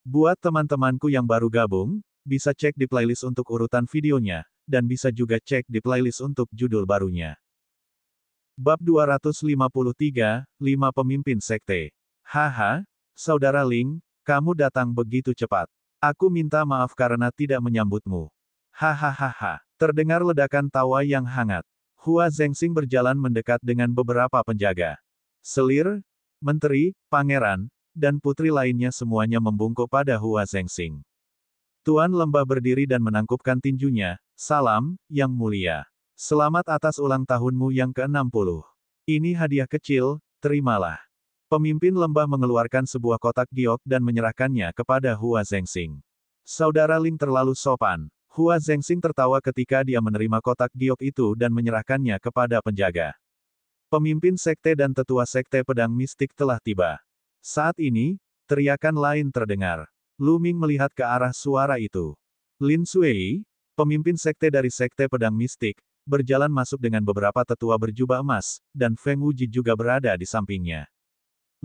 Buat teman-temanku yang baru gabung, bisa cek di playlist untuk urutan videonya, dan bisa juga cek di playlist untuk judul barunya. Bab 253, 5 Pemimpin Sekte. Haha, Saudara Ling, kamu datang begitu cepat. Aku minta maaf karena tidak menyambutmu. Hahaha. Terdengar ledakan tawa yang hangat. Hua Zengxing berjalan mendekat dengan beberapa penjaga. Selir, menteri, pangeran, dan putri lainnya semuanya membungkuk pada Hua Zengxing. Tuan Lembah berdiri dan menangkupkan tinjunya. Salam, Yang Mulia. Selamat atas ulang tahunmu yang ke-60. Ini hadiah kecil, terimalah. Pemimpin lembah mengeluarkan sebuah kotak giok dan menyerahkannya kepada Hua Zengxing. Saudara Ling terlalu sopan. Hua Zengxing tertawa ketika dia menerima kotak giok itu dan menyerahkannya kepada penjaga. Pemimpin sekte dan tetua sekte pedang mistik telah tiba. Saat ini, teriakan lain terdengar. Lu Ming melihat ke arah suara itu. Lin Suei, pemimpin sekte dari sekte pedang mistik, berjalan masuk dengan beberapa tetua berjubah emas, dan Feng Wuji juga berada di sampingnya.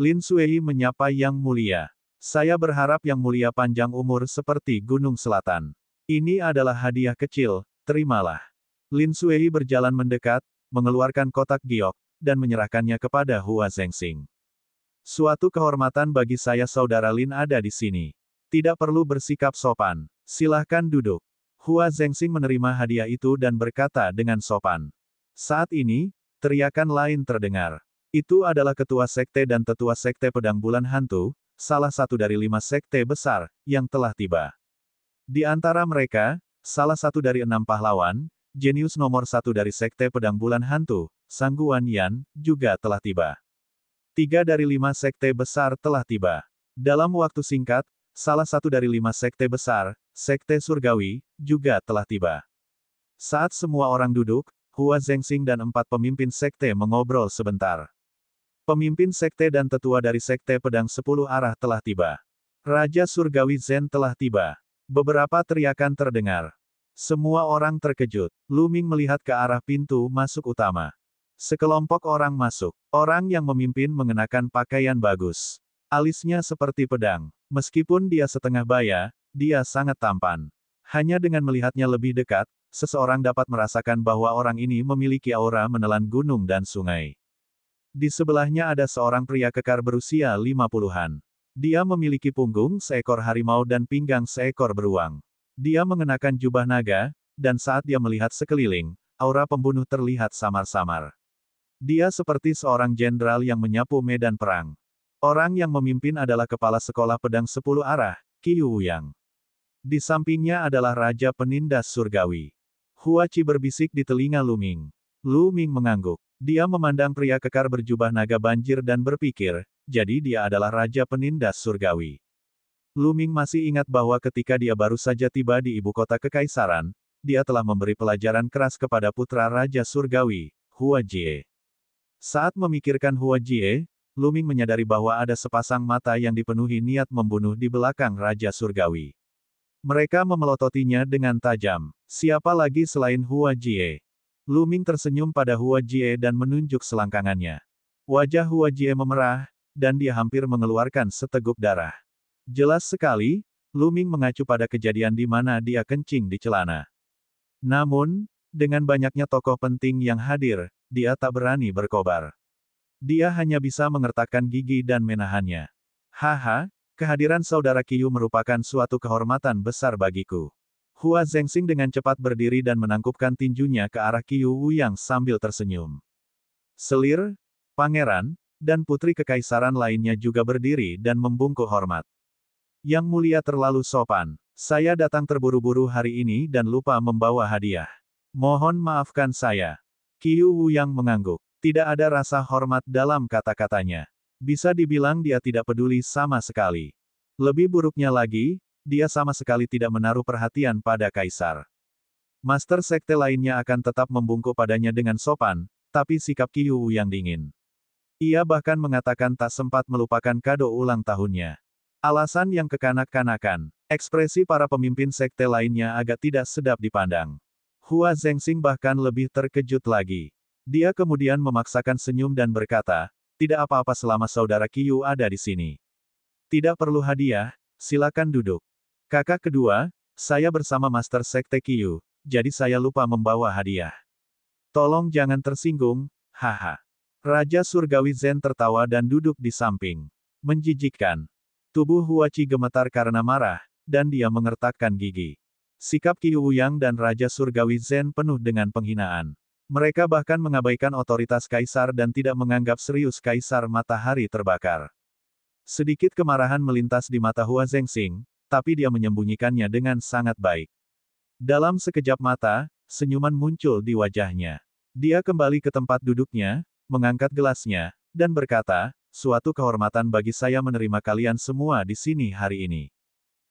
Lin Suei menyapa Yang Mulia. Saya berharap Yang Mulia panjang umur seperti Gunung Selatan. Ini adalah hadiah kecil, terimalah. Lin Suei berjalan mendekat, mengeluarkan kotak giok, dan menyerahkannya kepada Hua Zengxing. Suatu kehormatan bagi saya Saudara Lin ada di sini. Tidak perlu bersikap sopan. Silahkan duduk. Hua Zengxing menerima hadiah itu dan berkata dengan sopan. Saat ini, teriakan lain terdengar. Itu adalah ketua sekte dan tetua sekte pedang bulan hantu, salah satu dari 5 sekte besar, yang telah tiba. Di antara mereka, salah satu dari 6 pahlawan, jenius nomor 1 dari sekte pedang bulan hantu, Sang Guan Yan, juga telah tiba. 3 dari 5 sekte besar telah tiba. Dalam waktu singkat, salah satu dari 5 sekte besar, sekte surgawi, juga telah tiba. Saat semua orang duduk, Hua Zengxing dan 4 pemimpin sekte mengobrol sebentar. Pemimpin sekte dan tetua dari sekte pedang 10 arah telah tiba. Raja surgawi Zen telah tiba. Beberapa teriakan terdengar. Semua orang terkejut. Lu Ming melihat ke arah pintu masuk utama. Sekelompok orang masuk. Orang yang memimpin mengenakan pakaian bagus. Alisnya seperti pedang. Meskipun dia setengah baya, dia sangat tampan. Hanya dengan melihatnya lebih dekat, seseorang dapat merasakan bahwa orang ini memiliki aura menelan gunung dan sungai. Di sebelahnya ada seorang pria kekar berusia 50-an. Dia memiliki punggung seekor harimau dan pinggang seekor beruang. Dia mengenakan jubah naga, dan saat dia melihat sekeliling, aura pembunuh terlihat samar-samar. Dia seperti seorang jenderal yang menyapu medan perang. Orang yang memimpin adalah kepala sekolah pedang 10 arah, Qiu Wuyang. Di sampingnya adalah Raja Penindas Surgawi. Hua Qi berbisik di telinga Lu Ming. Lu Ming mengangguk. Dia memandang pria kekar berjubah naga banjir dan berpikir, jadi dia adalah Raja Penindas Surgawi. Lu Ming masih ingat bahwa ketika dia baru saja tiba di ibu kota kekaisaran, dia telah memberi pelajaran keras kepada putra Raja Surgawi, Hua Jie. Saat memikirkan Hua Jie, Lu Ming menyadari bahwa ada sepasang mata yang dipenuhi niat membunuh di belakang Raja Surgawi. Mereka memelototinya dengan tajam. Siapa lagi selain Hua Jie? Lu Ming tersenyum pada Hua Jie dan menunjuk selangkangannya. Wajah Hua Jie memerah, dan dia hampir mengeluarkan seteguk darah. Jelas sekali, Lu Ming mengacu pada kejadian di mana dia kencing di celana. Namun, dengan banyaknya tokoh penting yang hadir, dia tak berani berkobar. Dia hanya bisa mengertakkan gigi dan menahannya. Haha, kehadiran saudara Qiu merupakan suatu kehormatan besar bagiku. Hua Zengxing dengan cepat berdiri dan menangkupkan tinjunya ke arah Qiu Wuyang sambil tersenyum. Selir, pangeran, dan putri kekaisaran lainnya juga berdiri dan membungkuk hormat. Yang Mulia terlalu sopan. Saya datang terburu-buru hari ini dan lupa membawa hadiah. Mohon maafkan saya. Qiu Wuyang mengangguk. Tidak ada rasa hormat dalam kata-katanya. Bisa dibilang dia tidak peduli sama sekali. Lebih buruknya lagi, dia sama sekali tidak menaruh perhatian pada kaisar. Master sekte lainnya akan tetap membungkuk padanya dengan sopan, tapi sikap Qiu Wuyang dingin. Ia bahkan mengatakan tak sempat melupakan kado ulang tahunnya. Alasan yang kekanak-kanakan. Ekspresi para pemimpin sekte lainnya agak tidak sedap dipandang. Hua Zengxing bahkan lebih terkejut lagi. Dia kemudian memaksakan senyum dan berkata, tidak apa-apa selama saudara Qiu ada di sini. Tidak perlu hadiah, silakan duduk. Kakak kedua, saya bersama Master Sekte Qiu, jadi saya lupa membawa hadiah. Tolong jangan tersinggung, haha. Raja Surgawi Zen tertawa dan duduk di samping. Menjijikkan. Tubuh Huachi gemetar karena marah, dan dia mengertakkan gigi. Sikap Qiu Wuyang dan Raja Surgawi Zen penuh dengan penghinaan. Mereka bahkan mengabaikan otoritas kaisar dan tidak menganggap serius kaisar matahari terbakar. Sedikit kemarahan melintas di mata Hua Zengxing, tapi dia menyembunyikannya dengan sangat baik. Dalam sekejap mata, senyuman muncul di wajahnya. Dia kembali ke tempat duduknya, mengangkat gelasnya, dan berkata, suatu kehormatan bagi saya menerima kalian semua di sini hari ini.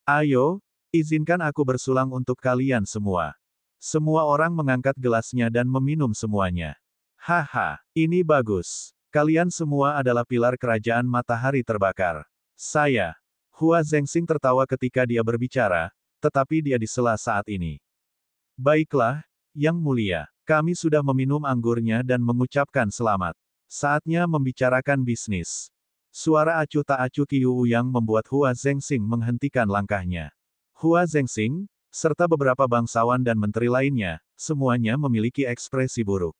Ayo, izinkan aku bersulang untuk kalian semua. Semua orang mengangkat gelasnya dan meminum semuanya. Haha, ini bagus. Kalian semua adalah pilar kerajaan matahari terbakar. Saya. Hua Zengxing tertawa ketika dia berbicara, tetapi dia disela saat ini. Baiklah, Yang Mulia. Kami sudah meminum anggurnya dan mengucapkan selamat. Saatnya membicarakan bisnis. Suara acuh tak acuh Qiu Wuyang membuat Hua Zengxing menghentikan langkahnya. Hua Zengxing, serta beberapa bangsawan dan menteri lainnya, semuanya memiliki ekspresi buruk.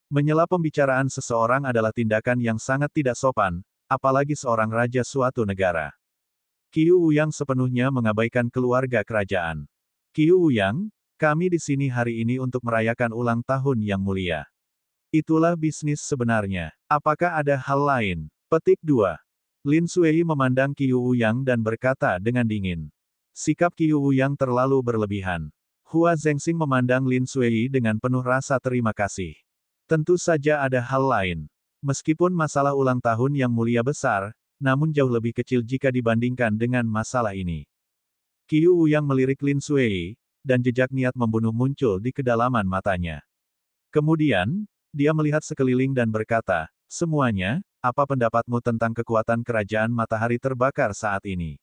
Menyela pembicaraan seseorang adalah tindakan yang sangat tidak sopan, apalagi seorang raja suatu negara. Qiu Wuyang sepenuhnya mengabaikan keluarga kerajaan. Qiu Wuyang, kami di sini hari ini untuk merayakan ulang tahun Yang Mulia. Itulah bisnis sebenarnya. Apakah ada hal lain? Petik 2. Lin Suei memandang Qiu Wuyang dan berkata dengan dingin. Sikap Qiu Wuyang terlalu berlebihan. Hua Zengxing memandang Lin Suei dengan penuh rasa terima kasih. Tentu saja ada hal lain. Meskipun masalah ulang tahun Yang Mulia besar, namun jauh lebih kecil jika dibandingkan dengan masalah ini. Qiu Wuyang melirik Lin Suei, dan jejak niat membunuh muncul di kedalaman matanya. Kemudian, dia melihat sekeliling dan berkata, semuanya, apa pendapatmu tentang kekuatan kerajaan matahari terbakar saat ini?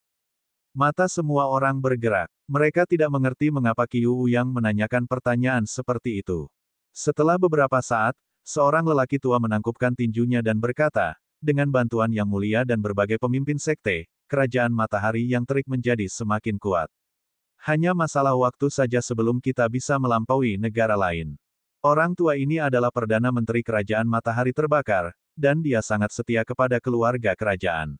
Mata semua orang bergerak. Mereka tidak mengerti mengapa Qiu Wuyang menanyakan pertanyaan seperti itu. Setelah beberapa saat, seorang lelaki tua menangkupkan tinjunya dan berkata, dengan bantuan Yang Mulia dan berbagai pemimpin sekte, kerajaan matahari yang terik menjadi semakin kuat. Hanya masalah waktu saja sebelum kita bisa melampaui negara lain. Orang tua ini adalah Perdana Menteri Kerajaan Matahari Terbakar, dan dia sangat setia kepada keluarga kerajaan.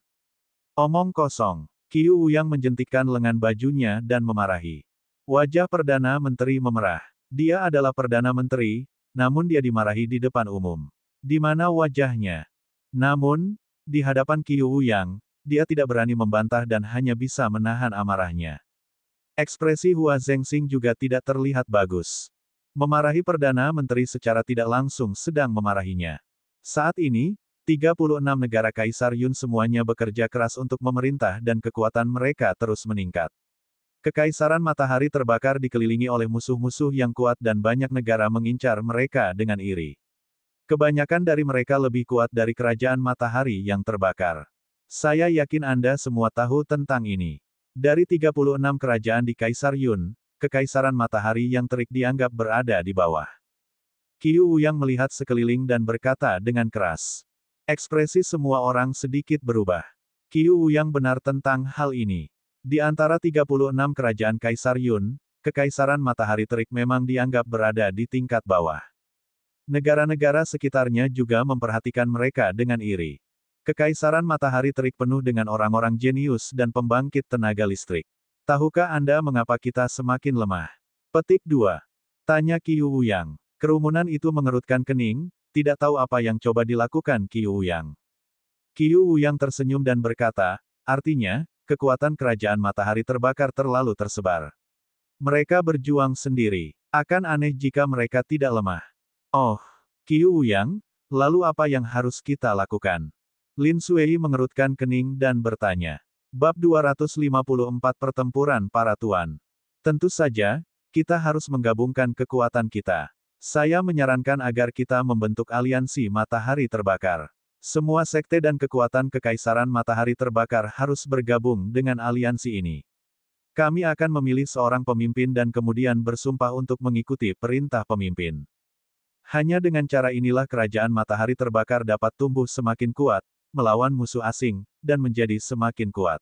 Omong kosong. Qiu Wuyang menjentikkan lengan bajunya dan memarahi. Wajah Perdana Menteri memerah. Dia adalah Perdana Menteri, namun dia dimarahi di depan umum. Di mana wajahnya? Namun, di hadapan Qiu Wuyang, dia tidak berani membantah dan hanya bisa menahan amarahnya. Ekspresi Hua Zengxing juga tidak terlihat bagus. Memarahi Perdana Menteri secara tidak langsung sedang memarahinya. Saat ini, 36 negara Kaisar Yun semuanya bekerja keras untuk memerintah dan kekuatan mereka terus meningkat. Kekaisaran Matahari Terbakar dikelilingi oleh musuh-musuh yang kuat dan banyak negara mengincar mereka dengan iri. Kebanyakan dari mereka lebih kuat dari Kerajaan Matahari yang terbakar. Saya yakin Anda semua tahu tentang ini. Dari 36 kerajaan di Kaisar Yun, Kekaisaran Matahari yang terik dianggap berada di bawah. Qiu Wuyang melihat sekeliling dan berkata dengan keras. Ekspresi semua orang sedikit berubah. Qiu Wuyang benar tentang hal ini. Di antara 36 kerajaan Kaisar Yun, Kekaisaran Matahari Terik memang dianggap berada di tingkat bawah. Negara-negara sekitarnya juga memperhatikan mereka dengan iri. Kekaisaran Matahari Terik penuh dengan orang-orang jenius dan pembangkit tenaga listrik. Tahukah Anda mengapa kita semakin lemah? Petik 2. Tanya Qiu Wuyang. Kerumunan itu mengerutkan kening, tidak tahu apa yang coba dilakukan Qiu Wuyang. Qiu Wuyang tersenyum dan berkata, artinya, kekuatan kerajaan matahari terbakar terlalu tersebar. Mereka berjuang sendiri. Akan aneh jika mereka tidak lemah. Oh, Qiu Wuyang, lalu apa yang harus kita lakukan? Lin Suei mengerutkan kening dan bertanya. Bab 254 Pertempuran Para Tuan. Tentu saja, kita harus menggabungkan kekuatan kita. Saya menyarankan agar kita membentuk aliansi Matahari Terbakar. Semua sekte dan kekuatan Kekaisaran Matahari Terbakar harus bergabung dengan aliansi ini. Kami akan memilih seorang pemimpin dan kemudian bersumpah untuk mengikuti perintah pemimpin. Hanya dengan cara inilah kerajaan Matahari Terbakar dapat tumbuh semakin kuat, melawan musuh asing, dan menjadi semakin kuat.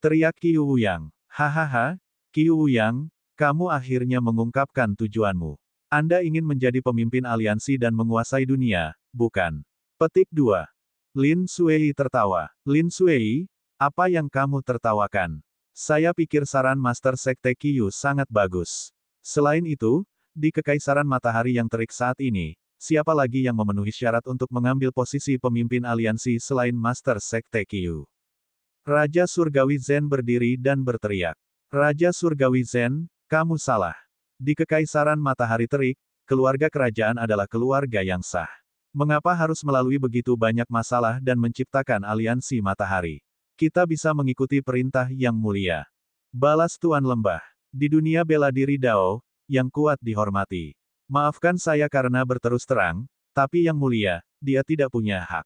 Teriak Qiu Wuyang. Hahaha, Qiu Wuyang, kamu akhirnya mengungkapkan tujuanmu. Anda ingin menjadi pemimpin aliansi dan menguasai dunia, bukan? Petik 2. Lin Suei tertawa. Lin Suei, apa yang kamu tertawakan? Saya pikir saran Master Sekte Qiu sangat bagus. Selain itu, di Kekaisaran Matahari yang terik saat ini, siapa lagi yang memenuhi syarat untuk mengambil posisi pemimpin aliansi selain Master Sekte Qiu? Raja Surgawi Zen berdiri dan berteriak. Raja Surgawi Zen, kamu salah. Di Kekaisaran Matahari Terik, keluarga kerajaan adalah keluarga yang sah. Mengapa harus melalui begitu banyak masalah dan menciptakan aliansi matahari? Kita bisa mengikuti perintah yang mulia. Balas Tuan Lembah. Di dunia bela diri Dao, yang kuat dihormati. Maafkan saya karena berterus terang, tapi yang mulia, dia tidak punya hak.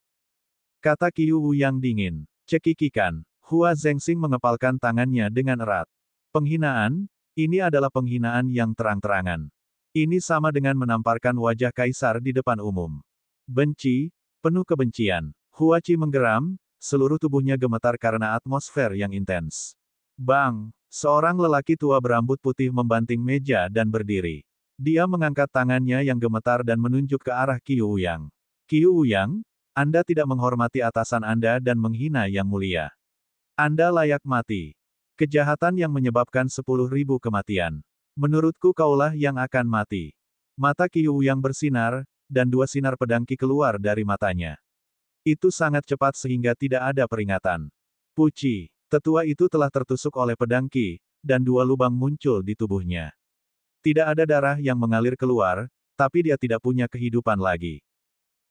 Kata Qiu Wuyang dingin. Cekikikan. Hua Zengxing mengepalkan tangannya dengan erat. Penghinaan? Ini adalah penghinaan yang terang-terangan. Ini sama dengan menamparkan wajah kaisar di depan umum. Benci, penuh kebencian. Hua Qi menggeram, seluruh tubuhnya gemetar karena atmosfer yang intens. Bang! Seorang lelaki tua berambut putih membanting meja dan berdiri. Dia mengangkat tangannya yang gemetar dan menunjuk ke arah Qiu Wuyang. Qiu Wuyang, Anda tidak menghormati atasan Anda dan menghina yang mulia. Anda layak mati. Kejahatan yang menyebabkan 10.000 kematian. Menurutku kaulah yang akan mati. Mata Qiu Wuyang bersinar, dan 2 sinar pedang Qi keluar dari matanya. Itu sangat cepat sehingga tidak ada peringatan. Puci, tetua itu telah tertusuk oleh pedang Qi, dan 2 lubang muncul di tubuhnya. Tidak ada darah yang mengalir keluar, tapi dia tidak punya kehidupan lagi.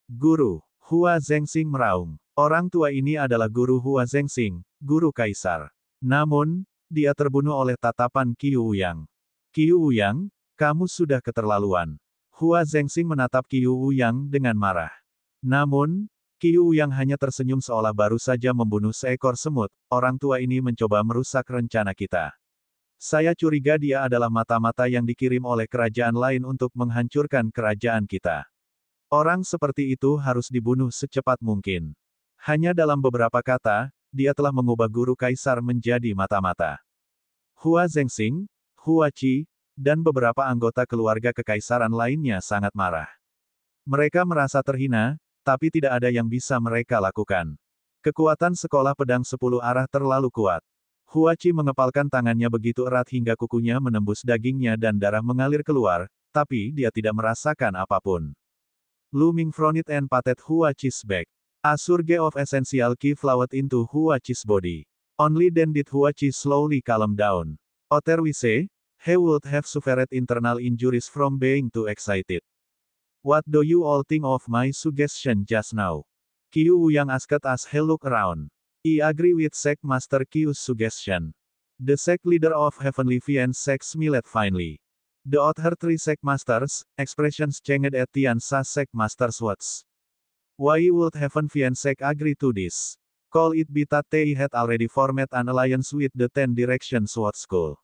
Guru, Hua Zengxing meraung. Orang tua ini adalah guru Hua Zengxing, guru kaisar. Namun, dia terbunuh oleh tatapan Qiu Wuyang. Qiu Wuyang, kamu sudah keterlaluan. Hua Zengxing menatap Qiu Wuyang dengan marah. Namun, Qiu Wuyang hanya tersenyum seolah baru saja membunuh seekor semut. Orang tua ini mencoba merusak rencana kita. Saya curiga dia adalah mata-mata yang dikirim oleh kerajaan lain untuk menghancurkan kerajaan kita. Orang seperti itu harus dibunuh secepat mungkin. Hanya dalam beberapa kata, dia telah mengubah guru kaisar menjadi mata-mata. Hua Zengxing, Hua Qi, dan beberapa anggota keluarga kekaisaran lainnya sangat marah. Mereka merasa terhina, tapi tidak ada yang bisa mereka lakukan. Kekuatan sekolah pedang 10 arah terlalu kuat. Hua Qi mengepalkan tangannya begitu erat hingga kukunya menembus dagingnya dan darah mengalir keluar, tapi dia tidak merasakan apapun. Looming from it and patted Hua Qi's back. A surge of essential Qi flowed into Hua Qi's body. Only then did Hua Qi slowly calm down. Otherwise, he would have suffered internal injuries from being too excited. What do you all think of my suggestion just now? Qiu Wuyang asked as he looked around. I agree with Sect Master Qiu's suggestion. The sect leader of Heavenly Fiend sect smiled finely. The other 3 sect masters, expressions changed at Tianxia sect master's words. Why would Heaven Fiend sect agree to this? Could it be that they had already formed an alliance with the 10 Direction Sword School?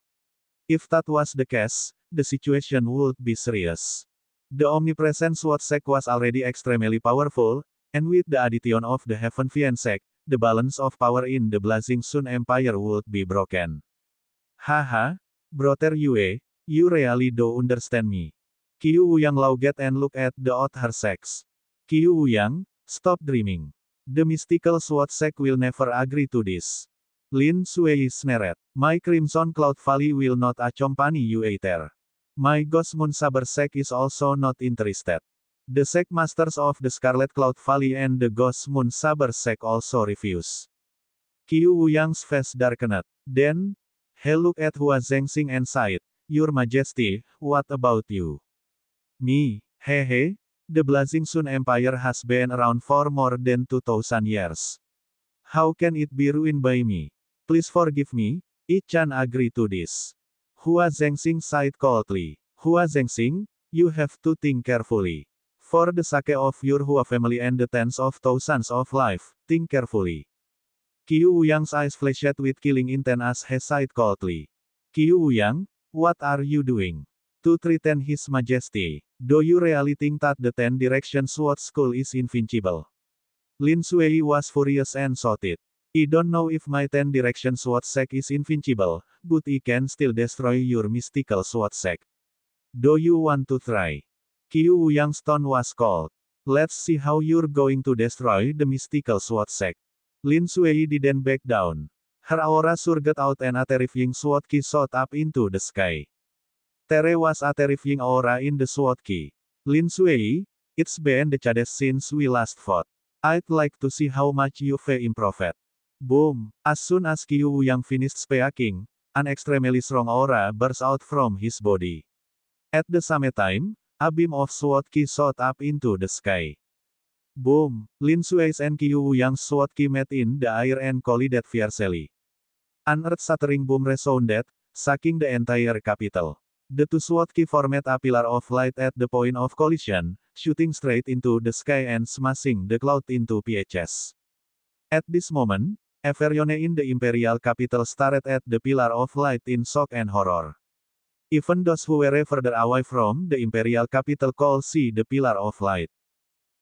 If that was the case, the situation would be serious. The omnipresent Sword Sect was already extremely powerful, and with the addition of the Heaven Fiend sect, the balance of power in the Blazing Sun Empire would be broken. Haha, Brother Yue, you really do understand me. Qiu Wuyang laughed and looked at the other sects. Qiu Wuyang, stop dreaming. The mystical Sword Sect will never agree to this. Lin Suei snared. My Crimson Cloud Valley will not accompany you either. My Ghost Moon Saber Sect is also not interested. The Sect Masters of the Scarlet Cloud Valley and the Ghost Moon Saber Sect also refuse. Qiu Wuyang's face darkened. Then, he looked at Hua Zengxing and sighed. Your Majesty, what about you? Me, hehe. The Blazing Sun Empire has been around for more than 2,000 years. How can it be ruined by me? Please forgive me, I can't agree to this. Hua Zengxing sighed coldly. Hua Zengxing, you have to think carefully. For the sake of your Hua family and the tens of thousands of life, think carefully. Qiu Wuyang's eyes flashed with killing intent as he sighed coldly. Qiu Wuyang, what are you doing? To threaten His Majesty, do you really think that the 10 Direction Sword School is invincible? Lin Suei was furious and shouted. I don't know if my 10 direction sword sack is invincible, but I can still destroy your mystical sword sack. Do you want to try? Qiu Wuyang's tone was cold. Let's see how you're going to destroy the mystical sword sack. Lin Suei didn't back down. Her aura surged out and a terrifying sword ki shot up into the sky. There was a terrifying aura in the sword ki. Lin Suei, it's been decades since we last fought. I'd like to see how much you've improved. Boom! As soon as Qiu Wuyang finished speaking, an extremely strong aura burst out from his body. At the same time, a beam of sword ki shot up into the sky. Boom! Lin Suei's and Qiu Wuyang's sword ki met in the air and collided fiercely. An earth-shattering boom resounded, shaking the entire capital. The two sword ki formed a pillar of light at the point of collision, shooting straight into the sky and smashing the cloud into pieces. At this moment, everyone in the imperial capital stared at the pillar of light in shock and horror. Even those who were further away from the imperial capital could see the pillar of light.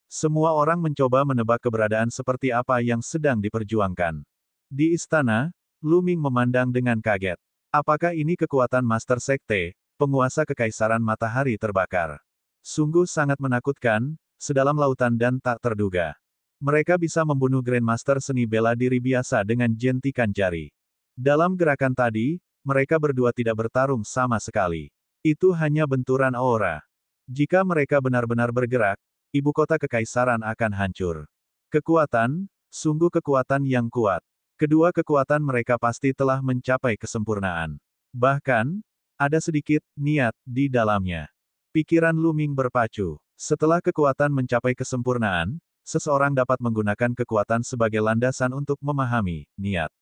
Semua orang mencoba menebak keberadaan seperti apa yang sedang diperjuangkan. Di istana, Lu Ming memandang dengan kaget. Apakah ini kekuatan Master Sekte, penguasa Kekaisaran Matahari Terbakar? Sungguh sangat menakutkan, sedalam lautan dan tak terduga. Mereka bisa membunuh Grandmaster seni bela diri biasa dengan jentikan jari. Dalam gerakan tadi, mereka berdua tidak bertarung sama sekali. Itu hanya benturan aura. Jika mereka benar-benar bergerak, ibu kota kekaisaran akan hancur. Kekuatan, sungguh kekuatan yang kuat. Kedua kekuatan mereka pasti telah mencapai kesempurnaan. Bahkan, ada sedikit niat di dalamnya. Pikiran Lu Ming berpacu. Setelah kekuatan mencapai kesempurnaan, seseorang dapat menggunakan kekuatan sebagai landasan untuk memahami niat.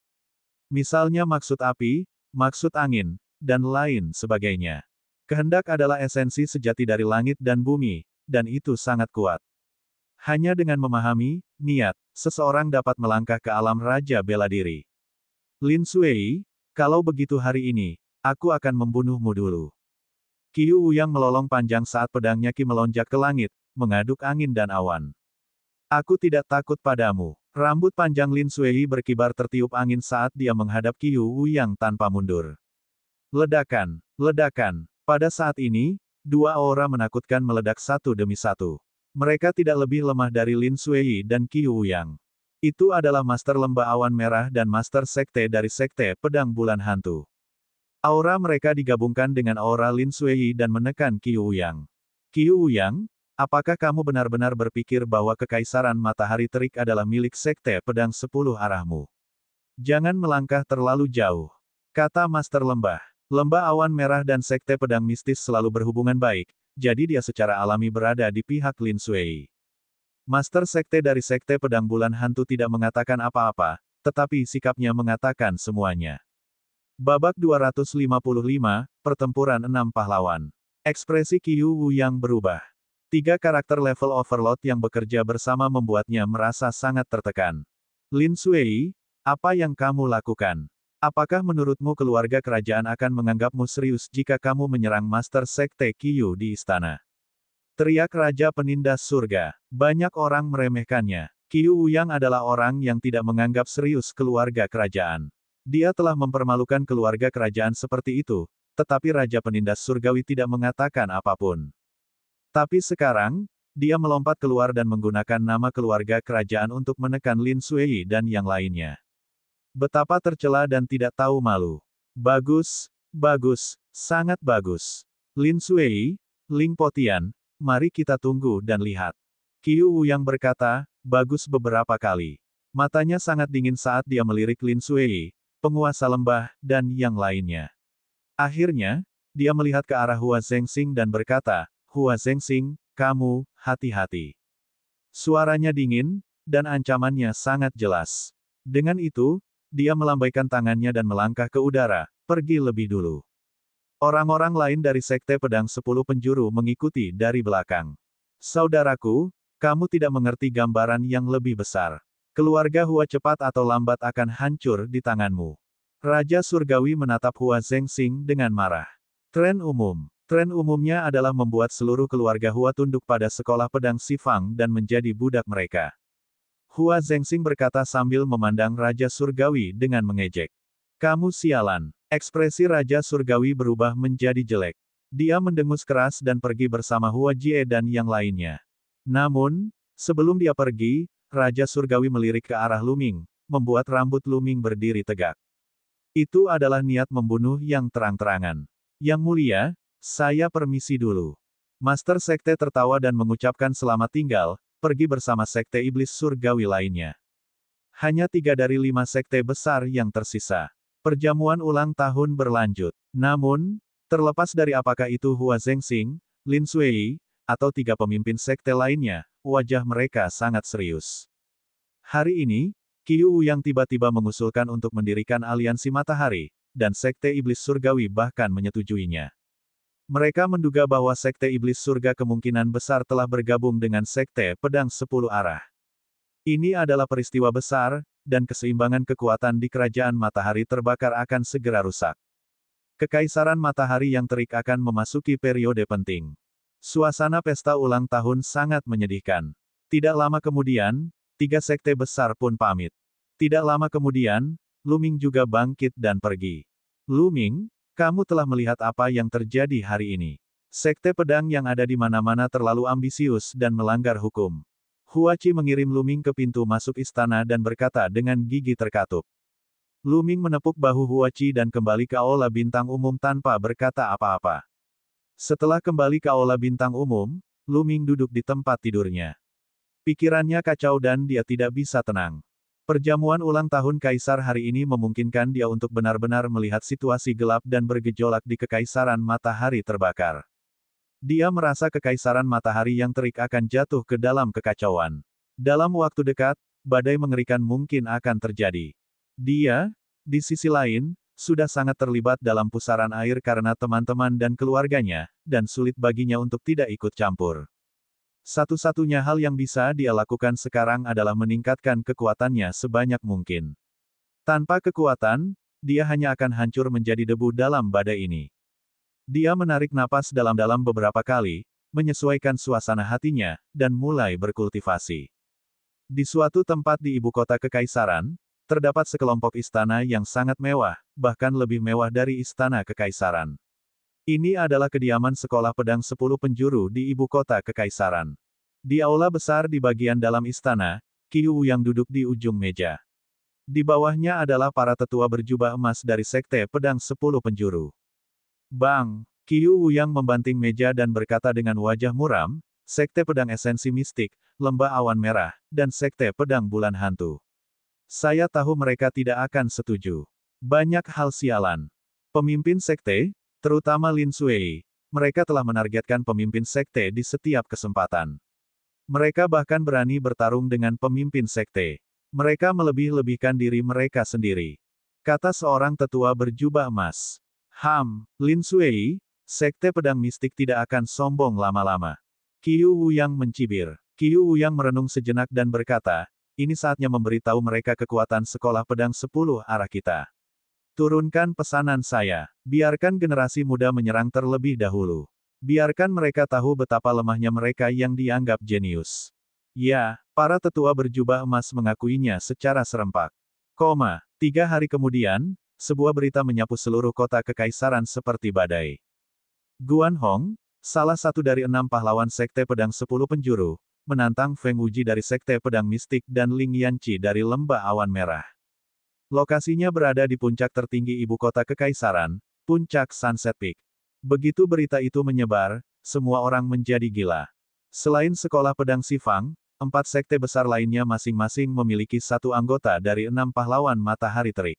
Misalnya maksud api, maksud angin, dan lain sebagainya. Kehendak adalah esensi sejati dari langit dan bumi, dan itu sangat kuat. Hanya dengan memahami niat, seseorang dapat melangkah ke alam raja bela diri. Lin Suei, kalau begitu hari ini, aku akan membunuhmu dulu. Qiu Wuyang melolong panjang saat pedangnya ki melonjak ke langit, mengaduk angin dan awan. Aku tidak takut padamu. Rambut panjang Lin Suei berkibar tertiup angin saat dia menghadap Qiu Wuyang tanpa mundur. Ledakan, ledakan. Pada saat ini, dua aura menakutkan meledak satu demi satu. Mereka tidak lebih lemah dari Lin Suei dan Qiu Wuyang. Itu adalah Master Lembah Awan Merah dan Master Sekte dari Sekte Pedang Bulan Hantu. Aura mereka digabungkan dengan aura Lin Suei dan menekan Qiu Wuyang. Qiu Wuyang, apakah kamu benar-benar berpikir bahwa Kekaisaran Matahari Terik adalah milik Sekte Pedang 10 Arahmu? Jangan melangkah terlalu jauh, kata Master Lembah. Lembah Awan Merah dan Sekte Pedang Mistis selalu berhubungan baik, jadi dia secara alami berada di pihak Lin Suei. Master Sekte dari Sekte Pedang Bulan Hantu tidak mengatakan apa-apa, tetapi sikapnya mengatakan semuanya. Babak 255, Pertempuran 6 Pahlawan. Ekspresi Qiu Wuyang berubah. 3 karakter level overload yang bekerja bersama membuatnya merasa sangat tertekan. Lin Suei, apa yang kamu lakukan? Apakah menurutmu keluarga kerajaan akan menganggapmu serius jika kamu menyerang Master Sekte Qiu di istana? Teriak Raja Penindas Surga. Banyak orang meremehkannya. Qiu Wuyang adalah orang yang tidak menganggap serius keluarga kerajaan. Dia telah mempermalukan keluarga kerajaan seperti itu, tetapi Raja Penindas Surgawi tidak mengatakan apapun. Tapi sekarang, dia melompat keluar dan menggunakan nama keluarga kerajaan untuk menekan Lin Suei dan yang lainnya. Betapa tercela dan tidak tahu malu. Bagus, bagus, sangat bagus. Lin Suei, Ling Potian, mari kita tunggu dan lihat. Qiu Wuyang berkata, bagus beberapa kali. Matanya sangat dingin saat dia melirik Lin Suei, penguasa lembah, dan yang lainnya. Akhirnya, dia melihat ke arah Hua Zhengxing dan berkata, Hua Zhengxing, kamu, hati-hati. Suaranya dingin, dan ancamannya sangat jelas. Dengan itu, dia melambaikan tangannya dan melangkah ke udara, pergi lebih dulu. Orang-orang lain dari Sekte Pedang 10 Penjuru mengikuti dari belakang. Saudaraku, kamu tidak mengerti gambaran yang lebih besar. Keluarga Hua cepat atau lambat akan hancur di tanganmu. Raja Surgawi menatap Hua Zhengxing dengan marah. Tren umumnya adalah membuat seluruh keluarga Hua tunduk pada sekolah pedang Sifang dan menjadi budak mereka. Hua Zhengxing berkata sambil memandang Raja Surgawi dengan mengejek. Kamu sialan. Ekspresi Raja Surgawi berubah menjadi jelek. Dia mendengus keras dan pergi bersama Hua Jie dan yang lainnya. Namun, sebelum dia pergi, Raja Surgawi melirik ke arah Lu Ming, membuat rambut Lu Ming berdiri tegak. Itu adalah niat membunuh yang terang-terangan. Yang mulia, saya permisi dulu. Master Sekte tertawa dan mengucapkan selamat tinggal, pergi bersama Sekte Iblis Surgawi lainnya. Hanya 3 dari 5 sekte besar yang tersisa. Perjamuan ulang tahun berlanjut. Namun, terlepas dari apakah itu Hua Zhengxing, Lin Sui, atau 3 pemimpin sekte lainnya, wajah mereka sangat serius. Hari ini, Qiu Wuyang tiba-tiba mengusulkan untuk mendirikan aliansi matahari, dan Sekte Iblis Surgawi bahkan menyetujuinya. Mereka menduga bahwa Sekte Iblis Surga kemungkinan besar telah bergabung dengan Sekte Pedang 10 Arah. Ini adalah peristiwa besar, dan keseimbangan kekuatan di Kerajaan Matahari Terbakar akan segera rusak. Kekaisaran Matahari yang terik akan memasuki periode penting. Suasana pesta ulang tahun sangat menyedihkan. Tidak lama kemudian, 3 sekte besar pun pamit. Tidak lama kemudian, Lu Ming juga bangkit dan pergi. Lu Ming, kamu telah melihat apa yang terjadi hari ini. Sekte pedang yang ada di mana-mana terlalu ambisius dan melanggar hukum. Hua Qi mengirim Lu Ming ke pintu masuk istana dan berkata dengan gigi terkatup. Lu Ming menepuk bahu Hua Qi dan kembali ke aula bintang umum tanpa berkata apa-apa. Setelah kembali ke aula bintang umum, Lu Ming duduk di tempat tidurnya. Pikirannya kacau dan dia tidak bisa tenang. Perjamuan ulang tahun Kaisar hari ini memungkinkan dia untuk benar-benar melihat situasi gelap dan bergejolak di Kekaisaran Matahari Terbakar. Dia merasa Kekaisaran Matahari yang terik akan jatuh ke dalam kekacauan. Dalam waktu dekat, badai mengerikan mungkin akan terjadi. Dia, di sisi lain, sudah sangat terlibat dalam pusaran air karena teman-teman dan keluarganya, dan sulit baginya untuk tidak ikut campur. Satu-satunya hal yang bisa dia lakukan sekarang adalah meningkatkan kekuatannya sebanyak mungkin. Tanpa kekuatan, dia hanya akan hancur menjadi debu dalam badai ini. Dia menarik napas dalam-dalam beberapa kali, menyesuaikan suasana hatinya, dan mulai berkultivasi. Di suatu tempat di ibu kota kekaisaran, terdapat sekelompok istana yang sangat mewah, bahkan lebih mewah dari istana kekaisaran. Ini adalah kediaman sekolah pedang 10 penjuru di ibu kota kekaisaran. Di aula besar di bagian dalam istana, Qiu Wuyang duduk di ujung meja. Di bawahnya adalah para tetua berjubah emas dari Sekte Pedang 10 penjuru. Bang! Qiu Wuyang membanting meja dan berkata dengan wajah muram, Sekte Pedang Esensi Mistik, Lembah Awan Merah, dan Sekte Pedang Bulan Hantu. Saya tahu mereka tidak akan setuju. Banyak hal sialan. Pemimpin sekte, terutama Lin Sui, mereka telah menargetkan pemimpin sekte di setiap kesempatan. Mereka bahkan berani bertarung dengan pemimpin sekte. Mereka melebih-lebihkan diri mereka sendiri. Kata seorang tetua berjubah emas. Lin Sui, sekte pedang mistik tidak akan sombong lama-lama. Qiu Wuyang mencibir. Qiu Wuyang merenung sejenak dan berkata, ini saatnya memberitahu mereka kekuatan sekolah pedang 10 arah kita. Turunkan pesanan saya. Biarkan generasi muda menyerang terlebih dahulu. Biarkan mereka tahu betapa lemahnya mereka yang dianggap jenius. Ya, para tetua berjubah emas mengakuinya secara serempak. 3 hari kemudian, sebuah berita menyapu seluruh kota kekaisaran seperti badai. Guan Hong, salah satu dari 6 pahlawan Sekte Pedang 10 Penjuru, menantang Feng Wuji dari Sekte Pedang Mistik dan Ling Yanqi dari Lembah Awan Merah. Lokasinya berada di puncak tertinggi ibu kota kekaisaran, puncak Sunset Peak. Begitu berita itu menyebar, semua orang menjadi gila. Selain sekolah pedang Sifang, 4 sekte besar lainnya masing-masing memiliki 1 anggota dari 6 pahlawan matahari terik.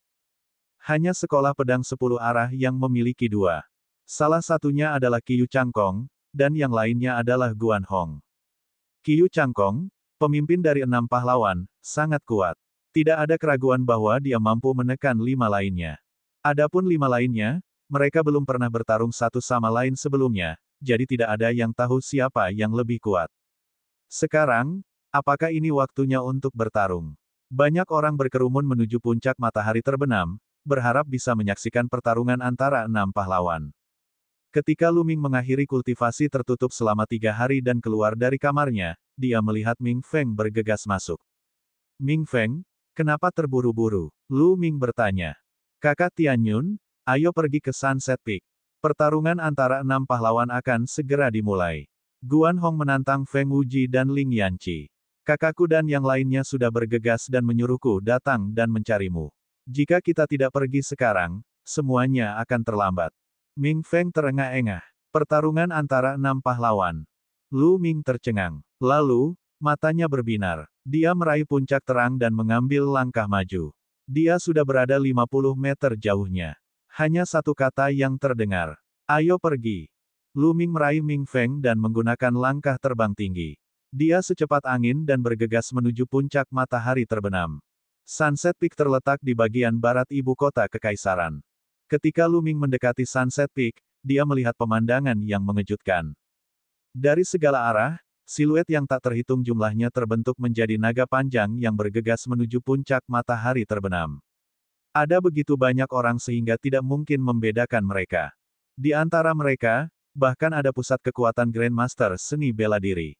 Hanya sekolah pedang 10 arah yang memiliki 2. Salah satunya adalah Qiu Changkong, dan yang lainnya adalah Guan Hong. Qiu Changkong, pemimpin dari 6 pahlawan, sangat kuat. Tidak ada keraguan bahwa dia mampu menekan 5 lainnya. Adapun 5 lainnya, mereka belum pernah bertarung satu sama lain sebelumnya, jadi tidak ada yang tahu siapa yang lebih kuat. Sekarang, apakah ini waktunya untuk bertarung? Banyak orang berkerumun menuju puncak matahari terbenam, berharap bisa menyaksikan pertarungan antara 6 pahlawan. Ketika Lu Ming mengakhiri kultivasi tertutup selama 3 hari dan keluar dari kamarnya, dia melihat Ming Feng bergegas masuk. Ming Feng, kenapa terburu-buru? Lu Ming bertanya. Kakak Tianyun, ayo pergi ke Sunset Peak. Pertarungan antara 6 pahlawan akan segera dimulai. Guan Hong menantang Feng Wuji dan Ling Yanqi. Kakakku dan yang lainnya sudah bergegas dan menyuruhku datang dan mencarimu. Jika kita tidak pergi sekarang, semuanya akan terlambat. Ming Feng terengah-engah. Pertarungan antara 6 pahlawan. Lu Ming tercengang. Lalu, matanya berbinar. Dia meraih puncak terang dan mengambil langkah maju. Dia sudah berada 50 meter jauhnya. Hanya satu kata yang terdengar. Ayo pergi. Lu Ming meraih Ming Feng dan menggunakan langkah terbang tinggi. Dia secepat angin dan bergegas menuju puncak matahari terbenam. Sunset Peak terletak di bagian barat ibu kota kekaisaran. Ketika Lu Ming mendekati Sunset Peak, dia melihat pemandangan yang mengejutkan. Dari segala arah, siluet yang tak terhitung jumlahnya terbentuk menjadi naga panjang yang bergegas menuju puncak matahari terbenam. Ada begitu banyak orang sehingga tidak mungkin membedakan mereka. Di antara mereka, bahkan ada pusat kekuatan Grandmaster seni bela diri.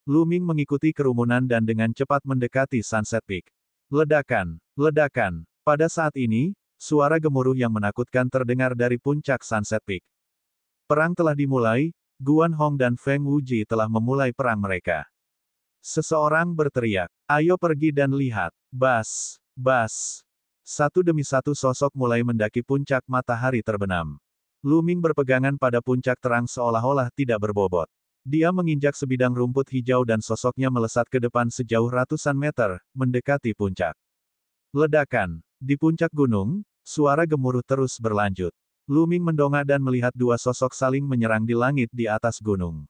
Lu Ming mengikuti kerumunan dan dengan cepat mendekati Sunset Peak. Ledakan, ledakan. Pada saat ini, suara gemuruh yang menakutkan terdengar dari puncak Sunset Peak. Perang telah dimulai, Guan Hong dan Feng Wuji telah memulai perang mereka. Seseorang berteriak, ayo pergi dan lihat. Bas, bas. Satu demi satu sosok mulai mendaki puncak matahari terbenam. Lu Ming berpegangan pada puncak terang seolah-olah tidak berbobot. Dia menginjak sebidang rumput hijau dan sosoknya melesat ke depan sejauh ratusan meter, mendekati puncak. Ledakan. Di puncak gunung, suara gemuruh terus berlanjut. Lu Ming mendongak dan melihat dua sosok saling menyerang di langit di atas gunung.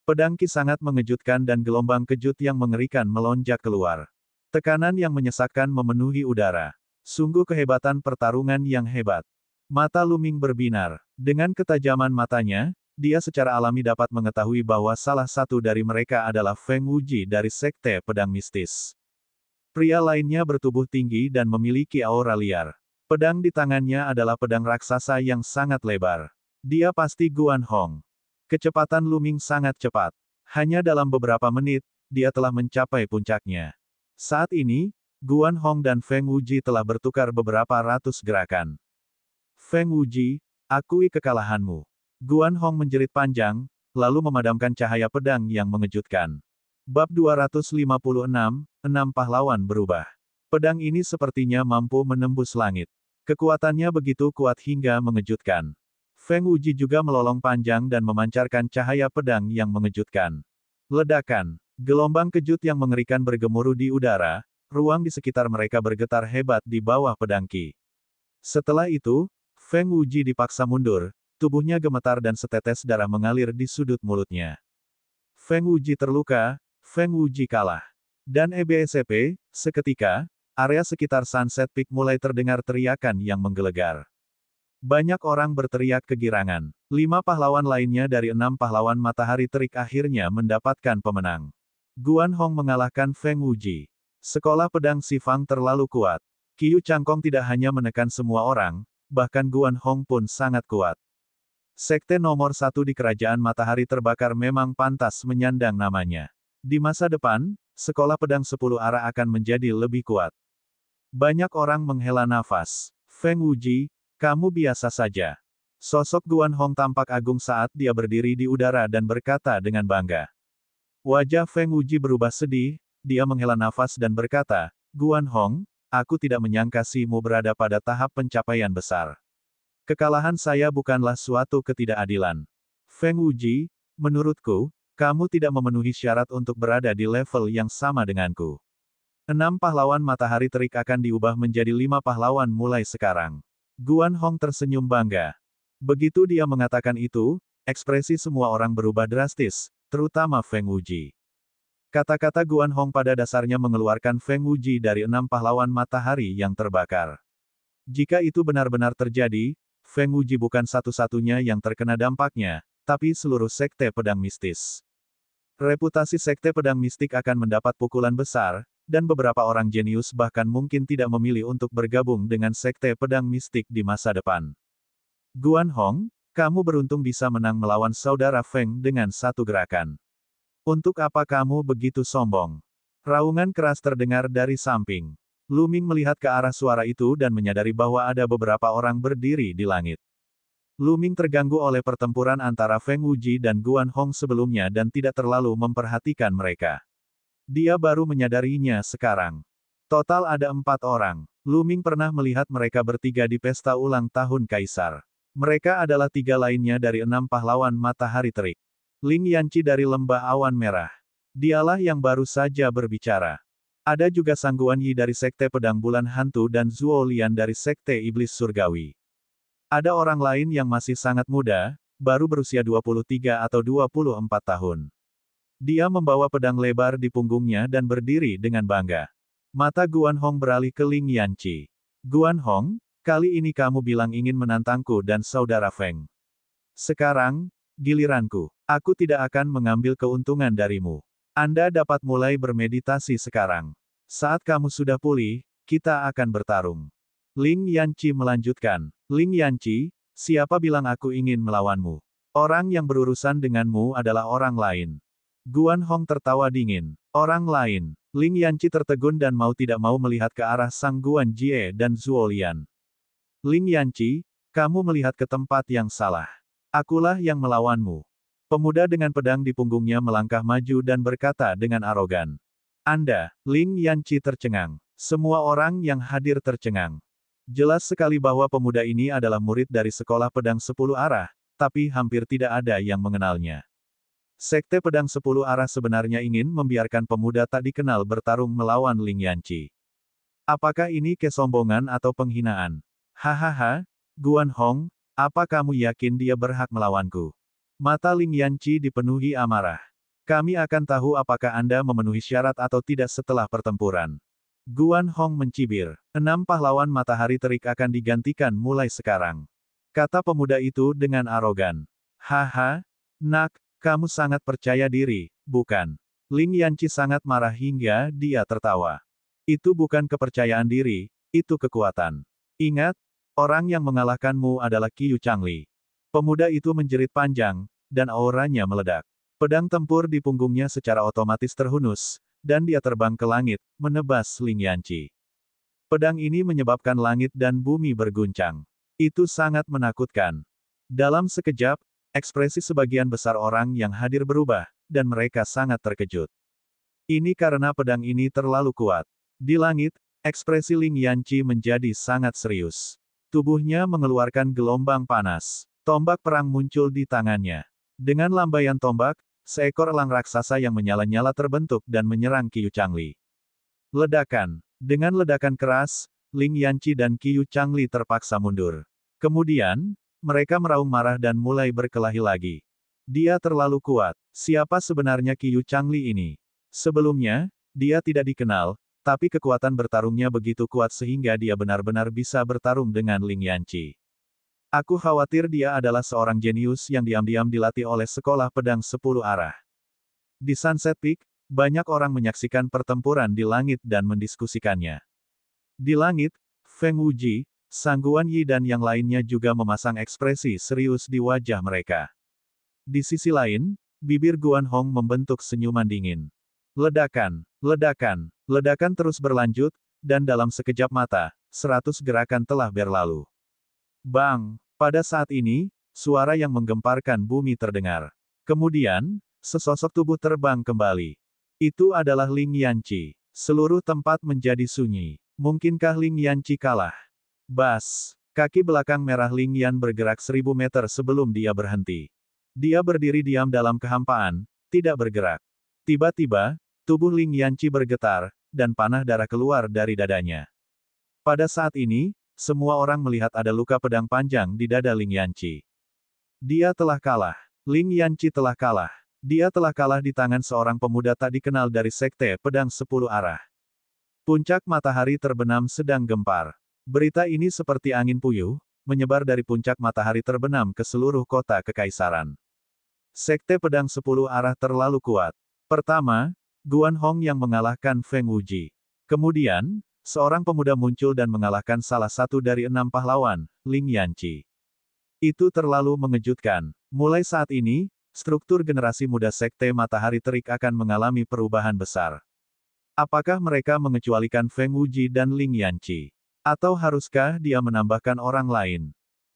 Pedang Qi sangat mengejutkan dan gelombang kejut yang mengerikan melonjak keluar. Tekanan yang menyesakkan memenuhi udara. Sungguh kehebatan pertarungan yang hebat. Mata Lu Ming berbinar. Dengan ketajaman matanya, dia secara alami dapat mengetahui bahwa salah satu dari mereka adalah Feng Wuji dari Sekte Pedang Mistis. Pria lainnya bertubuh tinggi dan memiliki aura liar. Pedang di tangannya adalah pedang raksasa yang sangat lebar. Dia pasti Guan Hong. Kecepatan Lu Ming sangat cepat. Hanya dalam beberapa menit, dia telah mencapai puncaknya. Saat ini, Guan Hong dan Feng Wuji telah bertukar beberapa ratus gerakan. Feng Wuji, akui kekalahanmu. Guan Hong menjerit panjang, lalu memadamkan cahaya pedang yang mengejutkan. Bab 256, 6 pahlawan berubah. Pedang ini sepertinya mampu menembus langit. Kekuatannya begitu kuat hingga mengejutkan. Feng Wuji juga melolong panjang dan memancarkan cahaya pedang yang mengejutkan. Ledakan. Gelombang kejut yang mengerikan bergemuruh di udara, ruang di sekitar mereka bergetar hebat di bawah pedang Qi. Setelah itu, Feng Wuji dipaksa mundur, tubuhnya gemetar dan setetes darah mengalir di sudut mulutnya. Feng Wuji terluka, Feng Wuji kalah. Dan EBSP, seketika, area sekitar Sunset Peak mulai terdengar teriakan yang menggelegar. Banyak orang berteriak kegirangan. 5 pahlawan lainnya dari 6 pahlawan matahari terik akhirnya mendapatkan pemenang. Guan Hong mengalahkan Feng Wuji. Sekolah pedang Si Fang terlalu kuat. Qiu Changkong tidak hanya menekan semua orang, bahkan Guan Hong pun sangat kuat. Sekte nomor 1 di Kerajaan Matahari Terbakar memang pantas menyandang namanya. Di masa depan, sekolah pedang 10 arah akan menjadi lebih kuat. Banyak orang menghela nafas. Feng Wuji, kamu biasa saja. Sosok Guan Hong tampak agung saat dia berdiri di udara dan berkata dengan bangga. Wajah Feng Wuji berubah sedih, dia menghela nafas dan berkata, Guan Hong, aku tidak menyangka Simu berada pada tahap pencapaian besar. Kekalahan saya bukanlah suatu ketidakadilan. Feng Wuji, menurutku, kamu tidak memenuhi syarat untuk berada di level yang sama denganku. 6 pahlawan matahari terik akan diubah menjadi 5 pahlawan mulai sekarang. Guan Hong tersenyum bangga. Begitu dia mengatakan itu, ekspresi semua orang berubah drastis, terutama Feng Wuji. Kata-kata Guan Hong pada dasarnya mengeluarkan Feng Wuji dari 6 pahlawan matahari yang terbakar. Jika itu benar-benar terjadi, Feng Wuji bukan satu-satunya yang terkena dampaknya, tapi seluruh sekte pedang mistis. Reputasi sekte pedang mistik akan mendapat pukulan besar, dan beberapa orang jenius bahkan mungkin tidak memilih untuk bergabung dengan sekte pedang mistik di masa depan. Guan Hong, kamu beruntung bisa menang melawan saudara Feng dengan satu gerakan. Untuk apa kamu begitu sombong? Raungan keras terdengar dari samping. Lu Ming melihat ke arah suara itu dan menyadari bahwa ada beberapa orang berdiri di langit. Lu Ming terganggu oleh pertempuran antara Feng Wuji dan Guan Hong sebelumnya dan tidak terlalu memperhatikan mereka. Dia baru menyadarinya sekarang. Total ada 4 orang. Lu Ming pernah melihat mereka bertiga di pesta ulang tahun Kaisar. Mereka adalah 3 lainnya dari 6 pahlawan matahari terik. Ling Yanqi dari Lembah Awan Merah. Dialah yang baru saja berbicara. Ada juga Sang Guan Yi dari Sekte Pedang Bulan Hantu dan Zuo Lian dari Sekte Iblis Surgawi. Ada orang lain yang masih sangat muda, baru berusia 23 atau 24 tahun. Dia membawa pedang lebar di punggungnya dan berdiri dengan bangga. Mata Guan Hong beralih ke Ling Yanqi. Guan Hong, kali ini kamu bilang ingin menantangku dan saudara Feng. Sekarang, giliranku. Aku tidak akan mengambil keuntungan darimu. Anda dapat mulai bermeditasi sekarang. Saat kamu sudah pulih, kita akan bertarung. Ling Yanqi melanjutkan. Ling Yanqi, siapa bilang aku ingin melawanmu? Orang yang berurusan denganmu adalah orang lain. Guan Hong tertawa dingin. Orang lain. Ling Yanqi tertegun dan mau tidak mau melihat ke arah Sang Guan Jie dan Zuo Lian. Ling Yanqi, kamu melihat ke tempat yang salah. Akulah yang melawanmu. Pemuda dengan pedang di punggungnya melangkah maju dan berkata dengan arogan. Anda, Ling Yanqi tercengang. Semua orang yang hadir tercengang. Jelas sekali bahwa pemuda ini adalah murid dari sekolah pedang 10 arah, tapi hampir tidak ada yang mengenalnya. Sekte Pedang 10 Arah sebenarnya ingin membiarkan pemuda tak dikenal bertarung melawan Ling Yanqi. Apakah ini kesombongan atau penghinaan? Hahaha, Guan Hong, apa kamu yakin dia berhak melawanku? Mata Ling Yanqi dipenuhi amarah. Kami akan tahu apakah Anda memenuhi syarat atau tidak setelah pertempuran. Guan Hong mencibir. 6 pahlawan matahari terik akan digantikan mulai sekarang. Kata pemuda itu dengan arogan. Haha, nak. Kamu sangat percaya diri, bukan? Ling Yanqi sangat marah hingga dia tertawa. Itu bukan kepercayaan diri, itu kekuatan. Ingat, orang yang mengalahkanmu adalah Qiu Changli. Pemuda itu menjerit panjang, dan auranya meledak. Pedang tempur di punggungnya secara otomatis terhunus, dan dia terbang ke langit, menebas Ling Yanqi. Pedang ini menyebabkan langit dan bumi berguncang. Itu sangat menakutkan. Dalam sekejap, ekspresi sebagian besar orang yang hadir berubah, dan mereka sangat terkejut. Ini karena pedang ini terlalu kuat. Di langit, ekspresi Ling Yanqi menjadi sangat serius. Tubuhnya mengeluarkan gelombang panas. Tombak perang muncul di tangannya. Dengan lambaian tombak, seekor elang raksasa yang menyala-nyala terbentuk dan menyerang Qiu Changli. Ledakan. Dengan ledakan keras, Ling Yanqi dan Qiu Changli terpaksa mundur. Kemudian, mereka meraung marah dan mulai berkelahi lagi. Dia terlalu kuat. Siapa sebenarnya Qiu Changli ini? Sebelumnya, dia tidak dikenal, tapi kekuatan bertarungnya begitu kuat sehingga dia benar-benar bisa bertarung dengan Ling Yanqi. Aku khawatir dia adalah seorang jenius yang diam-diam dilatih oleh sekolah pedang 10 arah. Di Sunset Peak, banyak orang menyaksikan pertempuran di langit dan mendiskusikannya. Di langit, Feng Wuji, Sang Guan Yi dan yang lainnya juga memasang ekspresi serius di wajah mereka. Di sisi lain, bibir Guan Hong membentuk senyuman dingin. Ledakan, ledakan, ledakan terus berlanjut, dan dalam sekejap mata, 100 gerakan telah berlalu. Bang! Pada saat ini, suara yang menggemparkan bumi terdengar. Kemudian, sesosok tubuh terbang kembali. Itu adalah Ling Yanqi. Seluruh tempat menjadi sunyi. Mungkinkah Ling Yanqi kalah? Bas! Kaki belakang merah Ling Yan bergerak 1000 meter sebelum dia berhenti. Dia berdiri diam dalam kehampaan, tidak bergerak. Tiba-tiba, tubuh Ling Yanqi bergetar, dan panah darah keluar dari dadanya. Pada saat ini, semua orang melihat ada luka pedang panjang di dada Ling Yanqi. Dia telah kalah. Ling Yanqi telah kalah. Dia telah kalah di tangan seorang pemuda tak dikenal dari Sekte Pedang 10 Arah. Puncak matahari terbenam sedang gempar. Berita ini seperti angin puyuh, menyebar dari puncak matahari terbenam ke seluruh kota kekaisaran. Sekte Pedang 10 Arah terlalu kuat. Pertama, Guan Hong yang mengalahkan Feng Wuji. Kemudian, seorang pemuda muncul dan mengalahkan salah satu dari 6 pahlawan, Ling Yanqi. Itu terlalu mengejutkan. Mulai saat ini, struktur generasi muda Sekte Matahari Terik akan mengalami perubahan besar. Apakah mereka mengecualikan Feng Wuji dan Ling Yanqi? Atau haruskah dia menambahkan orang lain?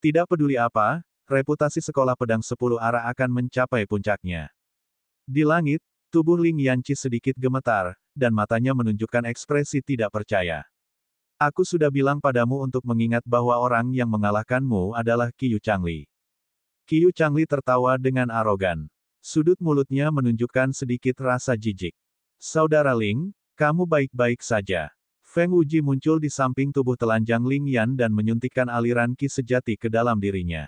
Tidak peduli apa, reputasi sekolah pedang 10 arah akan mencapai puncaknya. Di langit, tubuh Ling Yanqi sedikit gemetar, dan matanya menunjukkan ekspresi tidak percaya. Aku sudah bilang padamu untuk mengingat bahwa orang yang mengalahkanmu adalah Qiu Changli. Qiu Changli tertawa dengan arogan. Sudut mulutnya menunjukkan sedikit rasa jijik. Saudara Ling, kamu baik-baik saja. Feng Wuji muncul di samping tubuh telanjang Ling Yan dan menyuntikkan aliran Qi sejati ke dalam dirinya.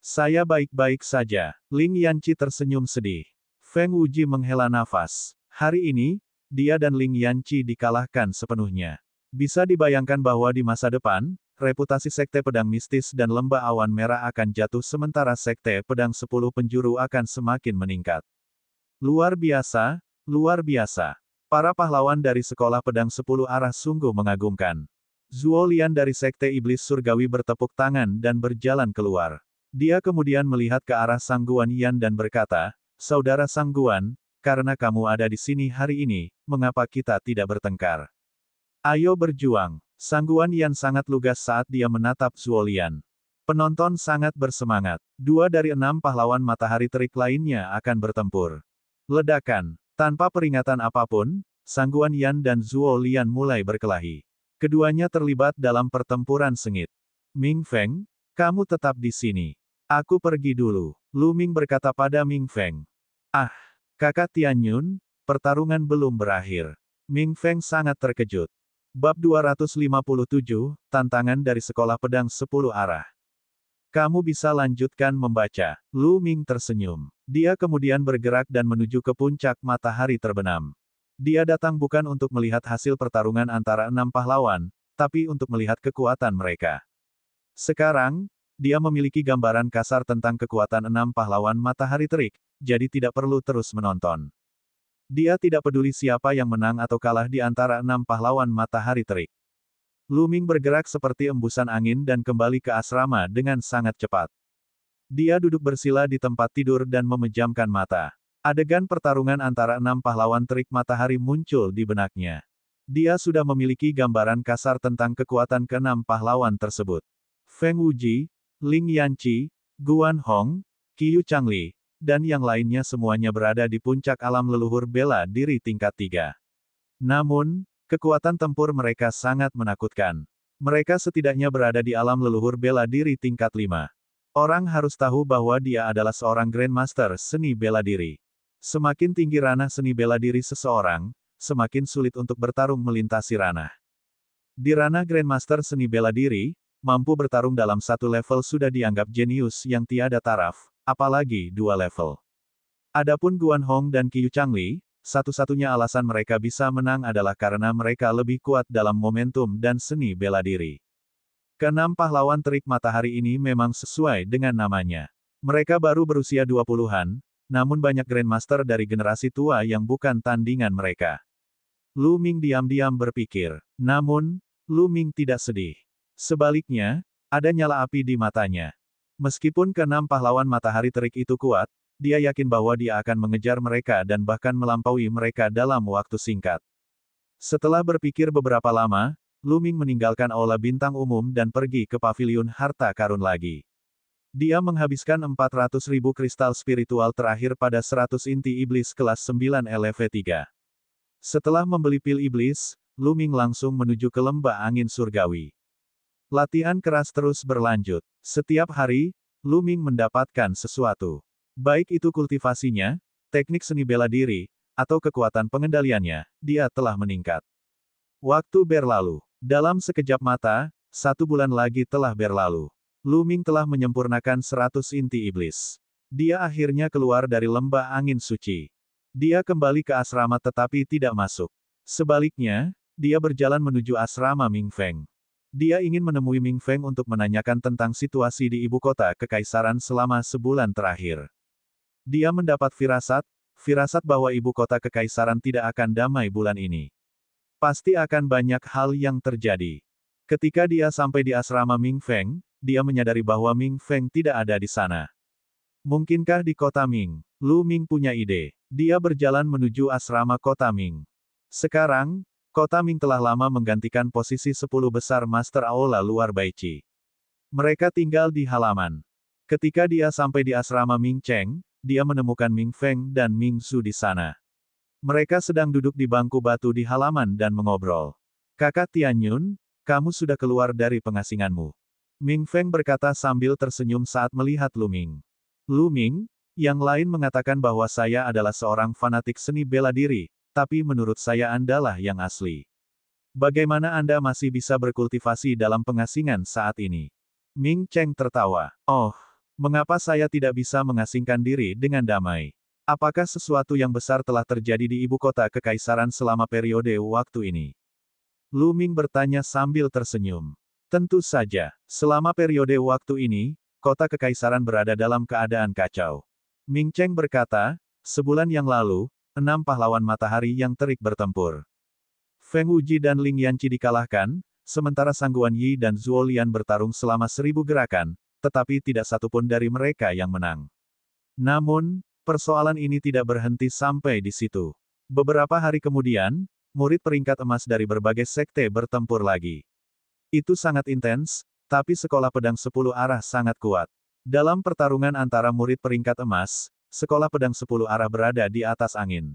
Saya baik-baik saja. Ling Yanqi tersenyum sedih. Feng Wuji menghela nafas. Hari ini, dia dan Ling Yanqi dikalahkan sepenuhnya. Bisa dibayangkan bahwa di masa depan, reputasi Sekte Pedang Mistis dan Lembah Awan Merah akan jatuh sementara Sekte Pedang 10 Penjuru akan semakin meningkat. Luar biasa, luar biasa. Para pahlawan dari Sekolah Pedang 10 Arah sungguh mengagumkan. Zuo Lian dari Sekte Iblis Surgawi bertepuk tangan dan berjalan keluar. Dia kemudian melihat ke arah Sang Guan Yan dan berkata, Saudara Sang Guan, karena kamu ada di sini hari ini, mengapa kita tidak bertengkar? Ayo berjuang. Sang Guan Yan sangat lugas saat dia menatap Zuo Lian. Penonton sangat bersemangat. 2 dari 6 pahlawan matahari terik lainnya akan bertempur. Ledakan. Tanpa peringatan apapun, Sang Guan Yan dan Zuo Lian mulai berkelahi. Keduanya terlibat dalam pertempuran sengit. Ming Feng, kamu tetap di sini. Aku pergi dulu. Lu Ming berkata pada Ming Feng. Ah, kakak Tian Yun, pertarungan belum berakhir. Ming Feng sangat terkejut. Bab 257, Tantangan dari Sekolah Pedang 10 Arah. Kamu bisa lanjutkan membaca. Lu Ming tersenyum. Dia kemudian bergerak dan menuju ke puncak matahari terbenam. Dia datang bukan untuk melihat hasil pertarungan antara 6 pahlawan, tapi untuk melihat kekuatan mereka. Sekarang, dia memiliki gambaran kasar tentang kekuatan 6 pahlawan matahari terik, jadi tidak perlu terus menonton. Dia tidak peduli siapa yang menang atau kalah di antara 6 pahlawan matahari terik. Lu Ming bergerak seperti embusan angin dan kembali ke asrama dengan sangat cepat. Dia duduk bersila di tempat tidur dan memejamkan mata. Adegan pertarungan antara 6 pahlawan terik matahari muncul di benaknya. Dia sudah memiliki gambaran kasar tentang kekuatan ke-6 pahlawan tersebut. Feng Wuji, Ling Yanqi, Guan Hong, Qiu Changli, dan yang lainnya semuanya berada di puncak alam leluhur bela diri tingkat 3. Namun, kekuatan tempur mereka sangat menakutkan. Mereka setidaknya berada di alam leluhur bela diri tingkat 5. Orang harus tahu bahwa dia adalah seorang Grandmaster seni bela diri. Semakin tinggi ranah seni bela diri seseorang, semakin sulit untuk bertarung melintasi ranah. Di ranah Grandmaster seni bela diri, mampu bertarung dalam satu level sudah dianggap jenius yang tiada taraf, apalagi 2 level. Adapun Guan Hong dan Qiu Changli, satu-satunya alasan mereka bisa menang adalah karena mereka lebih kuat dalam momentum dan seni bela diri. Ke-6 pahlawan terik matahari ini memang sesuai dengan namanya. Mereka baru berusia 20-an, namun banyak Grandmaster dari generasi tua yang bukan tandingan mereka. Lu Ming diam-diam berpikir. Namun, Lu Ming tidak sedih. Sebaliknya, ada nyala api di matanya. Meskipun ke-6 pahlawan matahari terik itu kuat, dia yakin bahwa dia akan mengejar mereka dan bahkan melampaui mereka dalam waktu singkat. Setelah berpikir beberapa lama, Lu Ming meninggalkan aula bintang umum dan pergi ke paviliun harta karun lagi. Dia menghabiskan 400.000 kristal spiritual terakhir pada 100 inti iblis kelas 9 LV3. Setelah membeli pil iblis, Lu Ming langsung menuju ke lembah angin surgawi. Latihan keras terus berlanjut. Setiap hari, Lu Ming mendapatkan sesuatu. Baik itu kultivasinya, teknik seni bela diri, atau kekuatan pengendaliannya, dia telah meningkat. Waktu berlalu. Dalam sekejap mata, 1 bulan lagi telah berlalu. Lu Ming telah menyempurnakan 100 inti iblis. Dia akhirnya keluar dari lembah angin suci. Dia kembali ke asrama tetapi tidak masuk. Sebaliknya, dia berjalan menuju asrama Ming Feng. Dia ingin menemui Ming Feng untuk menanyakan tentang situasi di ibu kota kekaisaran selama sebulan terakhir. Dia mendapat firasat bahwa ibu kota kekaisaran tidak akan damai bulan ini. Pasti akan banyak hal yang terjadi. Ketika dia sampai di asrama Ming Feng, dia menyadari bahwa Ming Feng tidak ada di sana. Mungkinkah di kota Ming? Lu Ming punya ide. Dia berjalan menuju asrama kota Ming. Sekarang, Kota Ming telah lama menggantikan posisi 10 besar Master Aula luar Baici. Mereka tinggal di halaman. Ketika dia sampai di asrama Ming Cheng, dia menemukan Ming Feng dan Ming Zhu di sana. Mereka sedang duduk di bangku batu di halaman dan mengobrol. Kakak Tianyun, kamu sudah keluar dari pengasinganmu. Ming Feng berkata sambil tersenyum saat melihat Lu Ming. Lu Ming, yang lain mengatakan bahwa saya adalah seorang fanatik seni bela diri, tapi menurut saya Andalah yang asli. Bagaimana Anda masih bisa berkultivasi dalam pengasingan saat ini? Ming Cheng tertawa. Oh, mengapa saya tidak bisa mengasingkan diri dengan damai? Apakah sesuatu yang besar telah terjadi di ibu kota kekaisaran selama periode waktu ini? Lu Ming bertanya sambil tersenyum. Tentu saja, selama periode waktu ini, kota kekaisaran berada dalam keadaan kacau. Ming Cheng berkata, sebulan yang lalu, 6 pahlawan matahari yang terik bertempur. Feng Wuji dan Ling Yanqi dikalahkan, sementara Sang Guan Yi dan Zhuo Lian bertarung selama 1000 gerakan, tetapi tidak satupun dari mereka yang menang. Namun, persoalan ini tidak berhenti sampai di situ. Beberapa hari kemudian, murid peringkat emas dari berbagai sekte bertempur lagi. Itu sangat intens, tapi sekolah pedang 10 arah sangat kuat. Dalam pertarungan antara murid peringkat emas, sekolah pedang 10 arah berada di atas angin.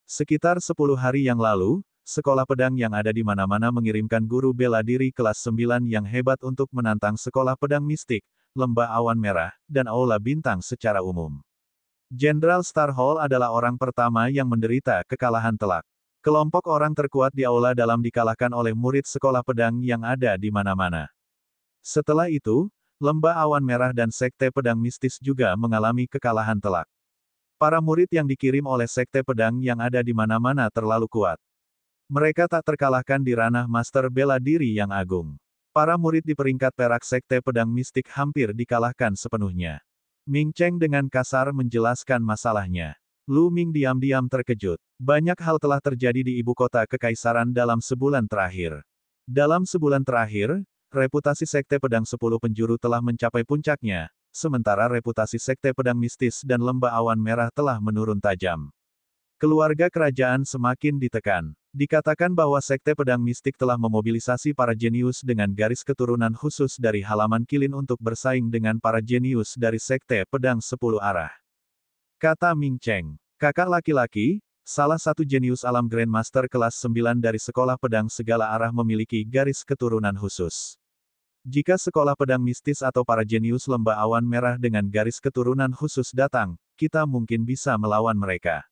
Sekitar 10 hari yang lalu, sekolah pedang yang ada di mana-mana mengirimkan guru bela diri kelas 9 yang hebat untuk menantang sekolah pedang mistik, lembah awan merah, dan aula bintang secara umum. Jenderal Starhall adalah orang pertama yang menderita kekalahan telak. Kelompok orang terkuat di aula dalam dikalahkan oleh murid sekolah pedang yang ada di mana-mana. Setelah itu, lembah awan merah dan sekte pedang mistis juga mengalami kekalahan telak. Para murid yang dikirim oleh sekte pedang yang ada di mana-mana terlalu kuat. Mereka tak terkalahkan di ranah master bela diri yang agung. Para murid di peringkat perak sekte pedang mistik hampir dikalahkan sepenuhnya. Ming Cheng dengan kasar menjelaskan masalahnya. Lu Ming diam-diam terkejut. Banyak hal telah terjadi di ibu kota kekaisaran dalam sebulan terakhir. Dalam sebulan terakhir, reputasi sekte pedang 10 penjuru telah mencapai puncaknya, sementara reputasi sekte pedang mistis dan lembah awan merah telah menurun tajam. Keluarga kerajaan semakin ditekan. Dikatakan bahwa sekte pedang mistik telah memobilisasi para jenius dengan garis keturunan khusus dari halaman kilin untuk bersaing dengan para jenius dari sekte pedang 10 arah. Kata Ming Cheng, kakak laki-laki, salah satu jenius alam Grandmaster kelas 9 dari sekolah pedang segala arah memiliki garis keturunan khusus. Jika sekolah pedang mistis atau para jenius lembah awan merah dengan garis keturunan khusus datang, kita mungkin bisa melawan mereka.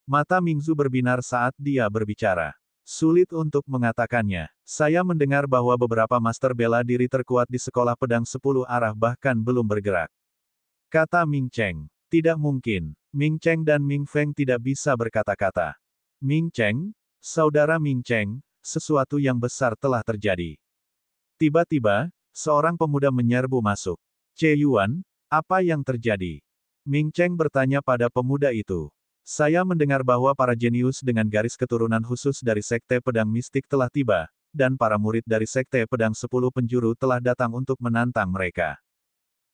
Mata Mingzu berbinar saat dia berbicara. Sulit untuk mengatakannya. Saya mendengar bahwa beberapa master bela diri terkuat di sekolah pedang 10 arah bahkan belum bergerak. Kata Ming Cheng. Tidak mungkin. Ming Cheng dan Ming Feng tidak bisa berkata-kata. Ming Cheng, saudara Ming Cheng, sesuatu yang besar telah terjadi. Tiba-tiba, seorang pemuda menyerbu masuk. Che Yuan, apa yang terjadi? Ming Cheng bertanya pada pemuda itu. Saya mendengar bahwa para jenius dengan garis keturunan khusus dari sekte pedang mistik telah tiba, dan para murid dari sekte pedang 10 penjuru telah datang untuk menantang mereka.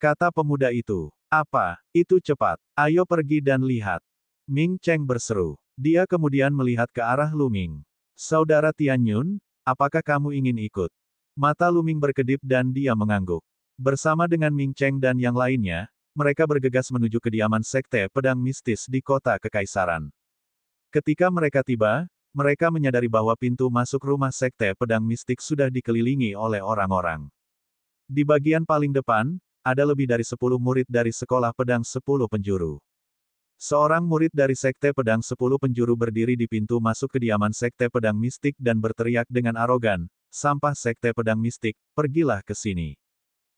Kata pemuda itu. Apa? Itu cepat. Ayo pergi dan lihat. Ming Cheng berseru. Dia kemudian melihat ke arah Lu Ming. Saudara Tianyun, apakah kamu ingin ikut? Mata Lu Ming berkedip dan dia mengangguk. Bersama dengan Ming Cheng dan yang lainnya, mereka bergegas menuju kediaman sekte pedang mistis di kota kekaisaran. Ketika mereka tiba, mereka menyadari bahwa pintu masuk rumah sekte pedang mistik sudah dikelilingi oleh orang-orang. Di bagian paling depan, ada lebih dari 10 murid dari sekolah pedang 10 penjuru. Seorang murid dari sekte pedang 10 penjuru berdiri di pintu masuk kediaman sekte pedang mistik dan berteriak dengan arogan, sampah sekte pedang mistik, pergilah ke sini.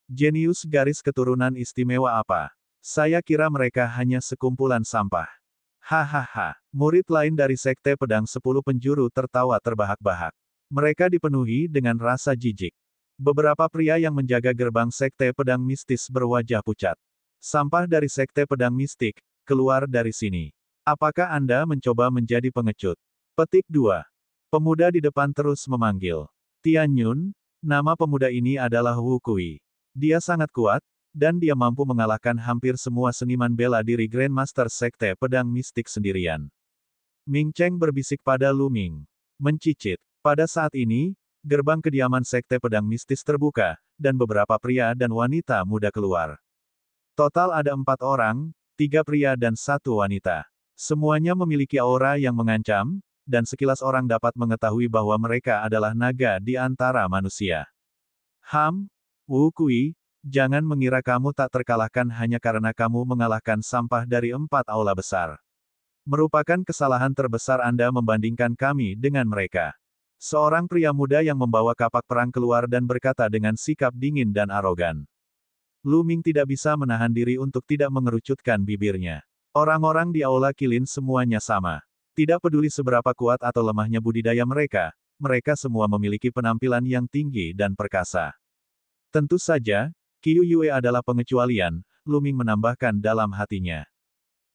Jenius garis keturunan istimewa apa? Saya kira mereka hanya sekumpulan sampah. Hahaha. Murid lain dari sekte pedang 10 penjuru tertawa terbahak-bahak. Mereka dipenuhi dengan rasa jijik. Beberapa pria yang menjaga gerbang sekte pedang mistis berwajah pucat. Sampah dari sekte pedang mistik, keluar dari sini. Apakah Anda mencoba menjadi pengecut? Petik 2. Pemuda di depan terus memanggil. Tianyun, nama pemuda ini adalah Wu Kui. Dia sangat kuat, dan dia mampu mengalahkan hampir semua seniman bela diri Grandmaster sekte pedang mistik sendirian. Ming Cheng berbisik pada Lu Ming. Mencicit. Pada saat ini, gerbang kediaman Sekte Pedang Mistis terbuka, dan beberapa pria dan wanita muda keluar. Total ada 4 orang, 3 pria dan 1 wanita. Semuanya memiliki aura yang mengancam, dan sekilas orang dapat mengetahui bahwa mereka adalah naga di antara manusia. Wu Kui, jangan mengira kamu tak terkalahkan hanya karena kamu mengalahkan sampah dari 4 aula besar. Merupakan kesalahan terbesar Anda membandingkan kami dengan mereka. Seorang pria muda yang membawa kapak perang keluar dan berkata dengan sikap dingin dan arogan. Lu Ming tidak bisa menahan diri untuk tidak mengerucutkan bibirnya. Orang-orang di aula kilin semuanya sama. Tidak peduli seberapa kuat atau lemahnya budidaya mereka, mereka semua memiliki penampilan yang tinggi dan perkasa. Tentu saja, Qiu Yue adalah pengecualian, Lu Ming menambahkan dalam hatinya.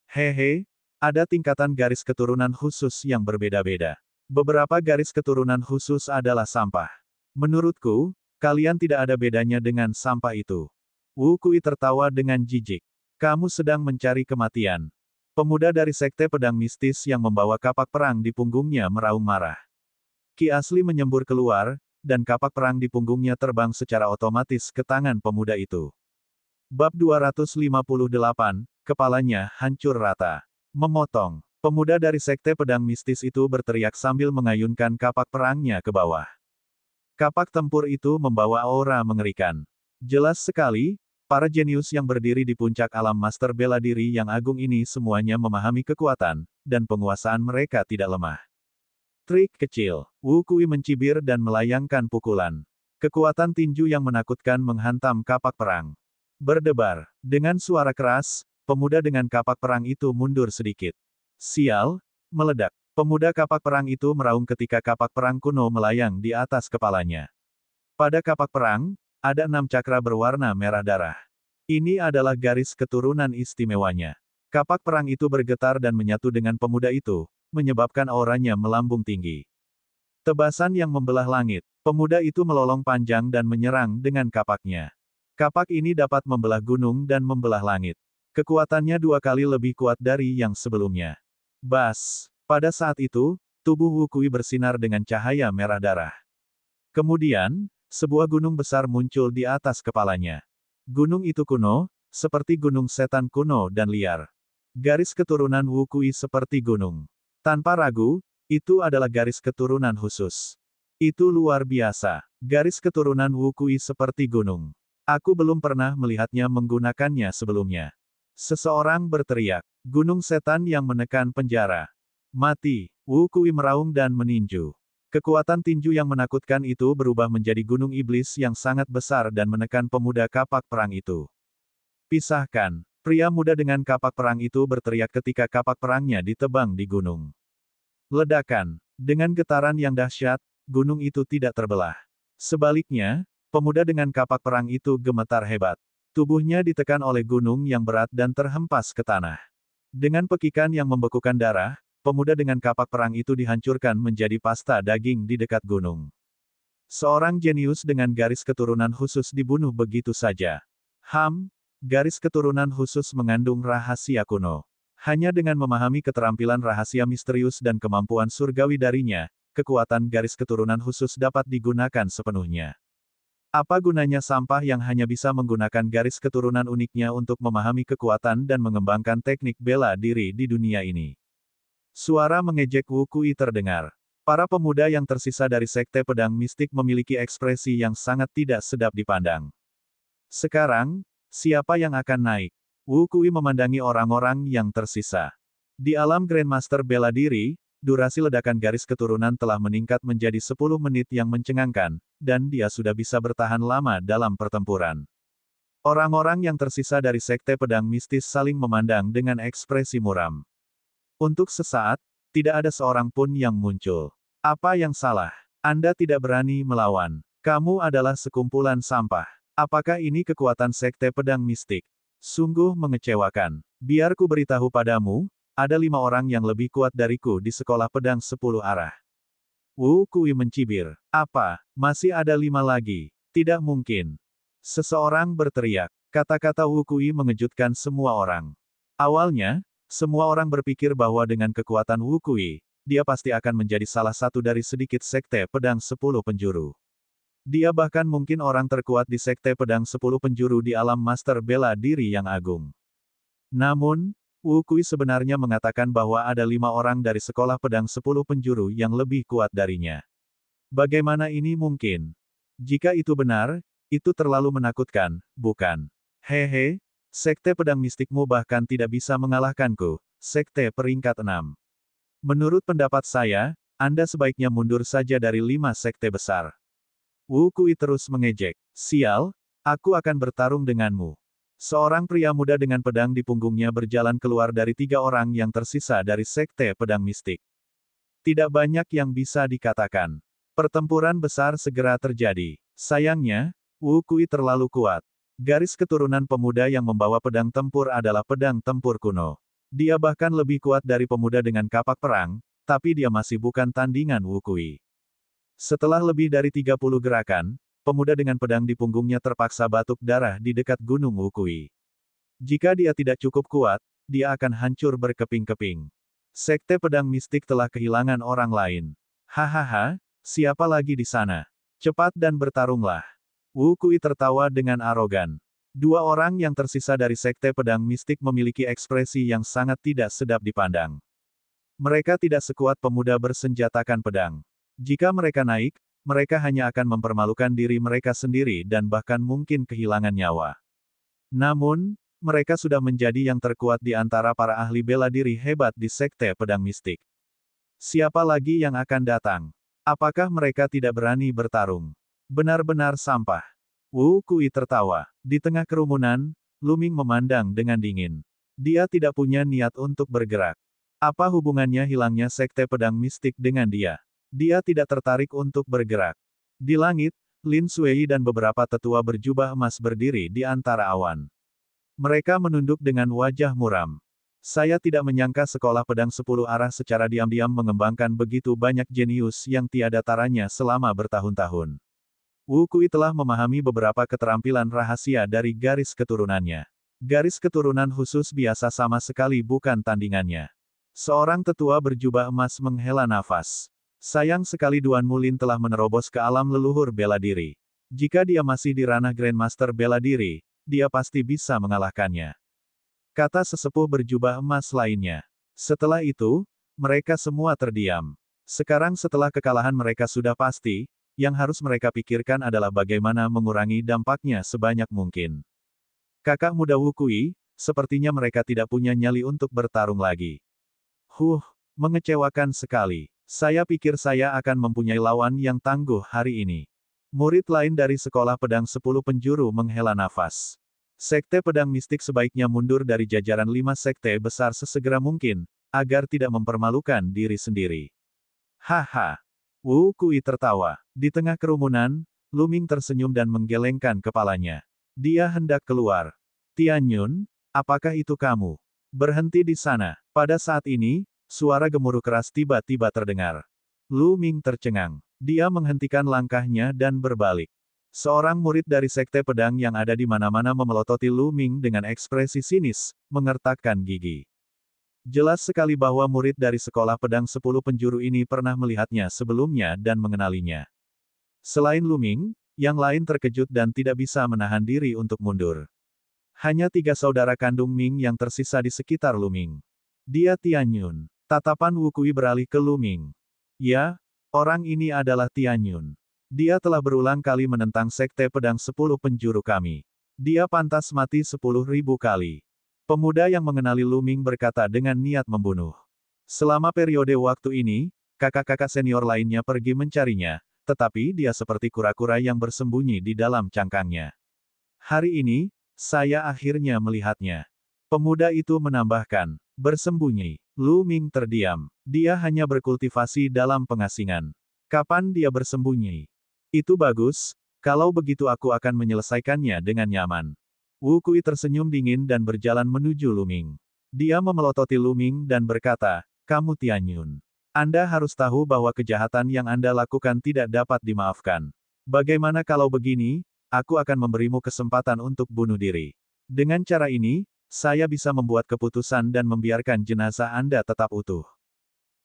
Hehe, ada tingkatan garis keturunan khusus yang berbeda-beda. Beberapa garis keturunan khusus adalah sampah. Menurutku, kalian tidak ada bedanya dengan sampah itu. Wu Kui tertawa dengan jijik. Kamu sedang mencari kematian. Pemuda dari Sekte Pedang Mistis yang membawa kapak perang di punggungnya meraung marah. Ki asli menyembur keluar, dan kapak perang di punggungnya terbang secara otomatis ke tangan pemuda itu. Bab 258, kepalanya hancur rata. Memotong. Pemuda dari Sekte Pedang Mistis itu berteriak sambil mengayunkan kapak perangnya ke bawah. Kapak tempur itu membawa aura mengerikan. Jelas sekali, para jenius yang berdiri di puncak alam master bela diri yang agung ini semuanya memahami kekuatan, dan penguasaan mereka tidak lemah. Trik kecil. Wu Kui mencibir dan melayangkan pukulan. Kekuatan tinju yang menakutkan menghantam kapak perang. Berdebar. Dengan suara keras, pemuda dengan kapak perang itu mundur sedikit. Sial, meledak. Pemuda kapak perang itu meraung ketika kapak perang kuno melayang di atas kepalanya. Pada kapak perang, ada 6 cakra berwarna merah darah. Ini adalah garis keturunan istimewanya. Kapak perang itu bergetar dan menyatu dengan pemuda itu, menyebabkan auranya melambung tinggi. Tebasan yang membelah langit. Pemuda itu melolong panjang dan menyerang dengan kapaknya. Kapak ini dapat membelah gunung dan membelah langit. Kekuatannya 2 kali lebih kuat dari yang sebelumnya. Bas. Pada saat itu, tubuh Wu Kui bersinar dengan cahaya merah darah. Kemudian, sebuah gunung besar muncul di atas kepalanya. Gunung itu kuno, seperti gunung setan kuno dan liar. Garis keturunan Wu Kui seperti gunung. Tanpa ragu, itu adalah garis keturunan khusus. Itu luar biasa. Garis keturunan Wu Kui seperti gunung. Aku belum pernah melihatnya menggunakannya sebelumnya. Seseorang berteriak, gunung setan yang menekan penjara. Mati. Wu Kui meraung dan meninju. Kekuatan tinju yang menakutkan itu berubah menjadi gunung iblis yang sangat besar dan menekan pemuda kapak perang itu. Pisahkan. Pria muda dengan kapak perang itu berteriak ketika kapak perangnya ditebang di gunung. Ledakan. Dengan getaran yang dahsyat, gunung itu tidak terbelah. Sebaliknya, pemuda dengan kapak perang itu gemetar hebat. Tubuhnya ditekan oleh gunung yang berat dan terhempas ke tanah. Dengan pekikan yang membekukan darah, pemuda dengan kapak perang itu dihancurkan menjadi pasta daging di dekat gunung. Seorang jenius dengan garis keturunan khusus dibunuh begitu saja. Garis keturunan khusus mengandung rahasia kuno. Hanya dengan memahami keterampilan rahasia misterius dan kemampuan surgawi darinya, kekuatan garis keturunan khusus dapat digunakan sepenuhnya. Apa gunanya sampah yang hanya bisa menggunakan garis keturunan uniknya untuk memahami kekuatan dan mengembangkan teknik bela diri di dunia ini? Suara mengejek Wu Kui terdengar. Para pemuda yang tersisa dari Sekte Pedang Mistik memiliki ekspresi yang sangat tidak sedap dipandang. Sekarang, siapa yang akan naik? Wu Kui memandangi orang-orang yang tersisa. Di alam Grandmaster bela diri, durasi ledakan garis keturunan telah meningkat menjadi 10 menit yang mencengangkan, dan dia sudah bisa bertahan lama dalam pertempuran. Orang-orang yang tersisa dari Sekte Pedang Mistis saling memandang dengan ekspresi muram. Untuk sesaat, tidak ada seorang pun yang muncul. Apa yang salah? Anda tidak berani melawan. Kamu adalah sekumpulan sampah. Apakah ini kekuatan Sekte Pedang Mistik? Sungguh mengecewakan. Biar ku beritahu padamu, ada 5 orang yang lebih kuat dariku di sekolah pedang 10 arah. Wu Kui mencibir. Apa? Masih ada 5 lagi? Tidak mungkin. Seseorang berteriak. Kata-kata Wu Kui mengejutkan semua orang. Awalnya, Semua orang berpikir bahwa dengan kekuatan Wu Kui, dia pasti akan menjadi salah satu dari sedikit sekte pedang 10 penjuru. Dia bahkan mungkin orang terkuat di sekte pedang 10 penjuru di alam master bela diri yang agung. Namun, Wu Kui sebenarnya mengatakan bahwa ada 5 orang dari sekolah pedang 10 penjuru yang lebih kuat darinya. Bagaimana ini mungkin? Jika itu benar, itu terlalu menakutkan, bukan? Hehe, sekte pedang mistikmu bahkan tidak bisa mengalahkanku, sekte peringkat 6. Menurut pendapat saya, Anda sebaiknya mundur saja dari 5 sekte besar. Wu Kui terus mengejek. Sial, aku akan bertarung denganmu. Seorang pria muda dengan pedang di punggungnya berjalan keluar dari 3 orang yang tersisa dari sekte pedang mistik. Tidak banyak yang bisa dikatakan. Pertempuran besar segera terjadi. Sayangnya, Wu Kui terlalu kuat. Garis keturunan pemuda yang membawa pedang tempur adalah pedang tempur kuno. Dia bahkan lebih kuat dari pemuda dengan kapak perang, tapi dia masih bukan tandingan Wu Kui. Setelah lebih dari 30 gerakan, pemuda dengan pedang di punggungnya terpaksa batuk darah di dekat gunung Wu Kui. Jika dia tidak cukup kuat, dia akan hancur berkeping-keping. Sekte pedang mistik telah kehilangan orang lain. Hahaha, siapa lagi di sana? Cepat dan bertarunglah. Wu Kui tertawa dengan arogan. 2 orang yang tersisa dari sekte pedang mistik memiliki ekspresi yang sangat tidak sedap dipandang. Mereka tidak sekuat pemuda bersenjatakan pedang. Jika mereka naik, mereka hanya akan mempermalukan diri mereka sendiri dan bahkan mungkin kehilangan nyawa. Namun, mereka sudah menjadi yang terkuat di antara para ahli bela diri hebat di sekte pedang mistik. Siapa lagi yang akan datang? Apakah mereka tidak berani bertarung? Benar-benar sampah. Wu Kui tertawa. Di tengah kerumunan, Lu Ming memandang dengan dingin. Dia tidak punya niat untuk bergerak. Apa hubungannya hilangnya sekte pedang mistik dengan dia? Dia tidak tertarik untuk bergerak. Di langit, Lin Sui dan beberapa tetua berjubah emas berdiri di antara awan. Mereka menunduk dengan wajah muram. Saya tidak menyangka sekolah pedang 10 arah secara diam-diam mengembangkan begitu banyak jenius yang tiada taranya selama bertahun-tahun. Wu Kui telah memahami beberapa keterampilan rahasia dari garis keturunannya. Garis keturunan khusus biasa sama sekali bukan tandingannya. Seorang tetua berjubah emas menghela nafas. Sayang sekali Duan Mulin telah menerobos ke alam leluhur bela diri. Jika dia masih di ranah Grandmaster bela diri, dia pasti bisa mengalahkannya. Kata sesepuh berjubah emas lainnya. Setelah itu, mereka semua terdiam. Sekarang setelah kekalahan mereka sudah pasti, yang harus mereka pikirkan adalah bagaimana mengurangi dampaknya sebanyak mungkin. Kakak muda Wu Kui, sepertinya mereka tidak punya nyali untuk bertarung lagi. Mengecewakan sekali. Saya pikir saya akan mempunyai lawan yang tangguh hari ini. Murid lain dari sekolah pedang 10 penjuru menghela nafas. Sekte pedang mistik sebaiknya mundur dari jajaran 5 sekte besar sesegera mungkin, agar tidak mempermalukan diri sendiri. Haha. Wu Kui tertawa. Di tengah kerumunan, Lu Ming tersenyum dan menggelengkan kepalanya. Dia hendak keluar. Tian Yun, apakah itu kamu? Berhenti di sana. Pada saat ini, suara gemuruh keras tiba-tiba terdengar. Lu Ming tercengang. Dia menghentikan langkahnya dan berbalik. Seorang murid dari sekte pedang yang ada di mana-mana memelototi Lu Ming dengan ekspresi sinis, mengertakkan gigi. Jelas sekali bahwa murid dari sekolah pedang 10 penjuru ini pernah melihatnya sebelumnya dan mengenalinya. Selain Lu Ming, yang lain terkejut dan tidak bisa menahan diri untuk mundur. Hanya 3 saudara kandung Ming yang tersisa di sekitar Lu Ming. Dia Tian Yun. Tatapan Wu Kui beralih ke Lu Ming. Ya, orang ini adalah Tian Yun. Dia telah berulang kali menentang sekte pedang 10 penjuru kami. Dia pantas mati 10.000 kali. Pemuda yang mengenali Lu Ming berkata dengan niat membunuh. Selama periode waktu ini, kakak-kakak senior lainnya pergi mencarinya, tetapi dia seperti kura-kura yang bersembunyi di dalam cangkangnya. Hari ini, saya akhirnya melihatnya. Pemuda itu menambahkan, bersembunyi. Lu Ming terdiam. Dia hanya berkultivasi dalam pengasingan. Kapan dia bersembunyi? Itu bagus, kalau begitu aku akan menyelesaikannya dengan nyaman. Wu Kui tersenyum dingin dan berjalan menuju Lu Ming. Dia memelototi Lu Ming dan berkata, kamu Tian Yun. Anda harus tahu bahwa kejahatan yang Anda lakukan tidak dapat dimaafkan. Bagaimana kalau begini, aku akan memberimu kesempatan untuk bunuh diri. Dengan cara ini, Saya bisa membuat keputusan dan membiarkan jenazah Anda tetap utuh.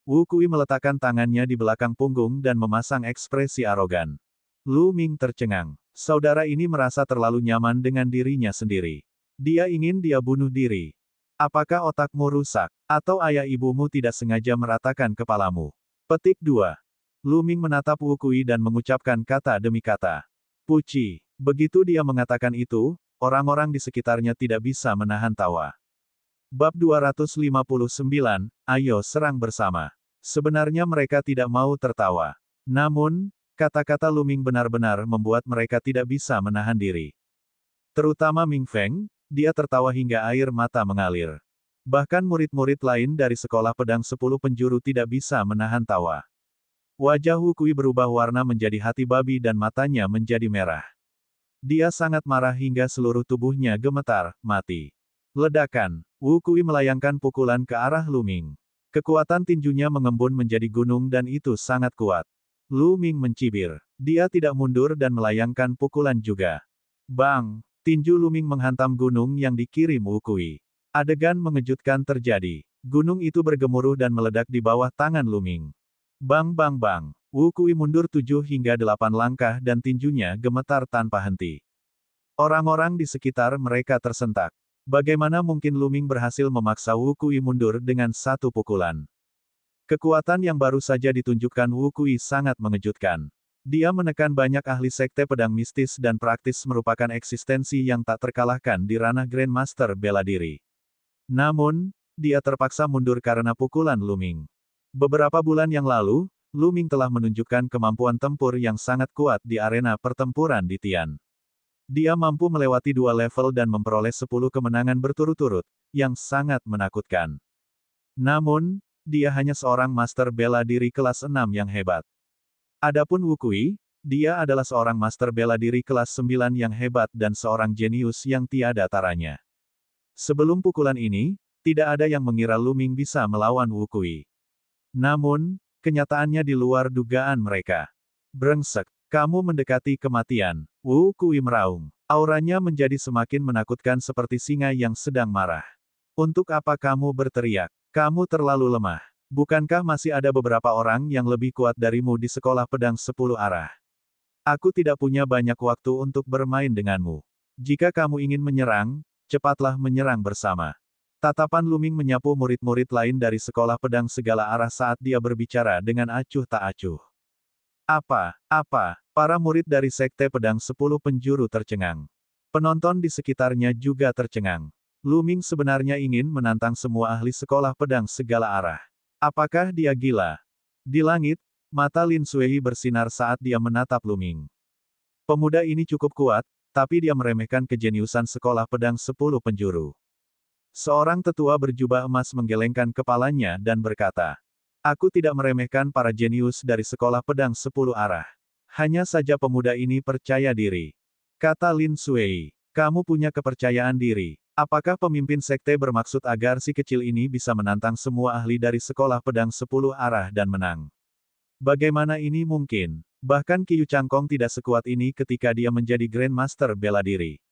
Wu Kui meletakkan tangannya di belakang punggung dan memasang ekspresi arogan. Lu Ming tercengang. Saudara ini merasa terlalu nyaman dengan dirinya sendiri. Dia ingin dia bunuh diri. Apakah otakmu rusak? Atau ayah ibumu tidak sengaja meratakan kepalamu? Petik 2. Lu Ming menatap Wu Kui dan mengucapkan kata demi kata. Puci. Begitu dia mengatakan itu, orang-orang di sekitarnya tidak bisa menahan tawa. Bab 259, ayo serang bersama. Sebenarnya mereka tidak mau tertawa. Namun, kata-kata Lu Ming benar-benar membuat mereka tidak bisa menahan diri. Terutama Ming Feng, dia tertawa hingga air mata mengalir. Bahkan murid-murid lain dari sekolah pedang 10 penjuru tidak bisa menahan tawa. Wajah Wu Kui berubah warna menjadi hati babi dan matanya menjadi merah. Dia sangat marah hingga seluruh tubuhnya gemetar, mati. Ledakan. Wu Kui melayangkan pukulan ke arah Lu Ming. Kekuatan tinjunya mengembun menjadi gunung dan itu sangat kuat. Lu Ming mencibir. Dia tidak mundur dan melayangkan pukulan juga. Bang! Tinju Lu Ming menghantam gunung yang dikirim Wu Kui. Adegan mengejutkan terjadi. Gunung itu bergemuruh dan meledak di bawah tangan Lu Ming. Bang bang bang. Wu Kui mundur 7 hingga 8 langkah dan tinjunya gemetar tanpa henti. Orang-orang di sekitar mereka tersentak. Bagaimana mungkin Lu Ming berhasil memaksa Wu Kui mundur dengan satu pukulan? Kekuatan yang baru saja ditunjukkan Wu Kui sangat mengejutkan. Dia menekan banyak ahli sekte pedang mistis dan praktis merupakan eksistensi yang tak terkalahkan di ranah Grandmaster bela diri. Namun, dia terpaksa mundur karena pukulan Lu Ming. Beberapa bulan yang lalu, Lu Ming telah menunjukkan kemampuan tempur yang sangat kuat di arena pertempuran di Tian. Dia mampu melewati 2 level dan memperoleh 10 kemenangan berturut-turut, yang sangat menakutkan. Namun, dia hanya seorang master bela diri kelas 6 yang hebat. Adapun Wu Kui, dia adalah seorang master bela diri kelas 9 yang hebat dan seorang jenius yang tiada taranya. Sebelum pukulan ini, tidak ada yang mengira Lu Ming bisa melawan Wu Kui. Namun, kenyataannya di luar dugaan mereka. Brengsek, kamu mendekati kematian. Wu Kui meraung. Auranya menjadi semakin menakutkan seperti singa yang sedang marah. Untuk apa kamu berteriak? Kamu terlalu lemah. Bukankah masih ada beberapa orang yang lebih kuat darimu di sekolah pedang 10 arah? Aku tidak punya banyak waktu untuk bermain denganmu. Jika kamu ingin menyerang, cepatlah menyerang bersama. Tatapan Lu Ming menyapu murid-murid lain dari sekolah pedang segala arah saat dia berbicara dengan acuh tak acuh. Apa? Para murid dari sekte pedang 10 penjuru tercengang. Penonton di sekitarnya juga tercengang. Lu Ming sebenarnya ingin menantang semua ahli sekolah pedang segala arah. Apakah dia gila? Di langit, mata Lin Suei bersinar saat dia menatap Lu Ming. Pemuda ini cukup kuat, tapi dia meremehkan kejeniusan sekolah pedang 10 penjuru. Seorang tetua berjubah emas menggelengkan kepalanya dan berkata, "Aku tidak meremehkan para jenius dari sekolah pedang 10 arah. Hanya saja pemuda ini percaya diri." Kata Lin Suei, "Kamu punya kepercayaan diri. Apakah pemimpin sekte bermaksud agar si kecil ini bisa menantang semua ahli dari sekolah pedang 10 arah dan menang? Bagaimana ini mungkin? Bahkan Qiu Changkong tidak sekuat ini ketika dia menjadi Grandmaster bela diri."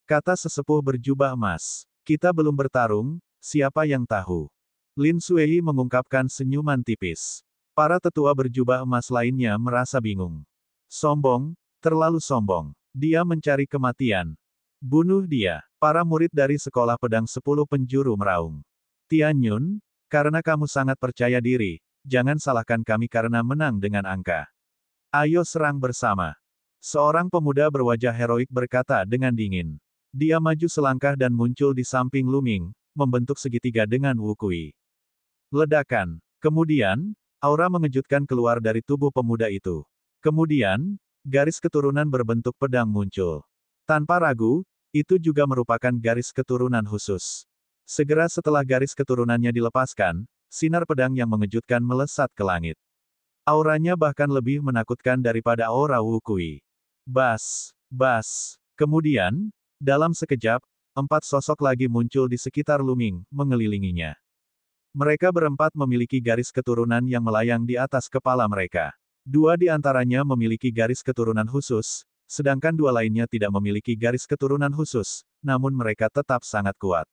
Kata sesepuh berjubah emas. "Kita belum bertarung, siapa yang tahu?" Lin Suei mengungkapkan senyuman tipis. Para tetua berjubah emas lainnya merasa bingung. Sombong, terlalu sombong. Dia mencari kematian. Bunuh dia. Para murid dari sekolah pedang 10 penjuru meraung. "Tian Yun, karena kamu sangat percaya diri, jangan salahkan kami karena menang dengan angka. Ayo serang bersama." Seorang pemuda berwajah heroik berkata dengan dingin. Dia maju selangkah dan muncul di samping Lu Ming, membentuk segitiga dengan Wu Kui. Ledakan. Kemudian, aura mengejutkan keluar dari tubuh pemuda itu. Kemudian, garis keturunan berbentuk pedang muncul. Tanpa ragu, itu juga merupakan garis keturunan khusus. Segera setelah garis keturunannya dilepaskan, sinar pedang yang mengejutkan melesat ke langit. Auranya bahkan lebih menakutkan daripada aura Wu Kui. Bas. Kemudian, dalam sekejap, 4 sosok lagi muncul di sekitar Lu Ming, mengelilinginya. Mereka berempat memiliki garis keturunan yang melayang di atas kepala mereka. 2 di antaranya memiliki garis keturunan khusus, sedangkan 2 lainnya tidak memiliki garis keturunan khusus, namun mereka tetap sangat kuat.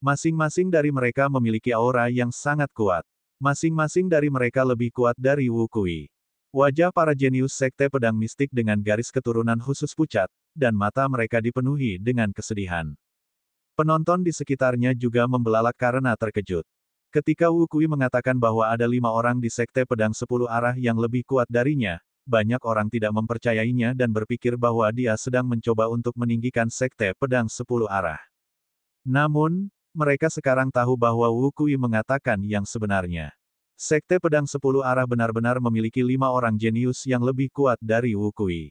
Masing-masing dari mereka memiliki aura yang sangat kuat. Masing-masing dari mereka lebih kuat dari Wu Kui. Wajah para jenius Sekte Pedang Mistik dengan garis keturunan khusus pucat, dan mata mereka dipenuhi dengan kesedihan. Penonton di sekitarnya juga membelalak karena terkejut. Ketika Wu Kui mengatakan bahwa ada 5 orang di Sekte Pedang 10 arah yang lebih kuat darinya, banyak orang tidak mempercayainya dan berpikir bahwa dia sedang mencoba untuk meninggikan Sekte Pedang 10 arah. Namun, mereka sekarang tahu bahwa Wu Kui mengatakan yang sebenarnya. Sekte Pedang 10 arah benar-benar memiliki 5 orang jenius yang lebih kuat dari Wu Kui.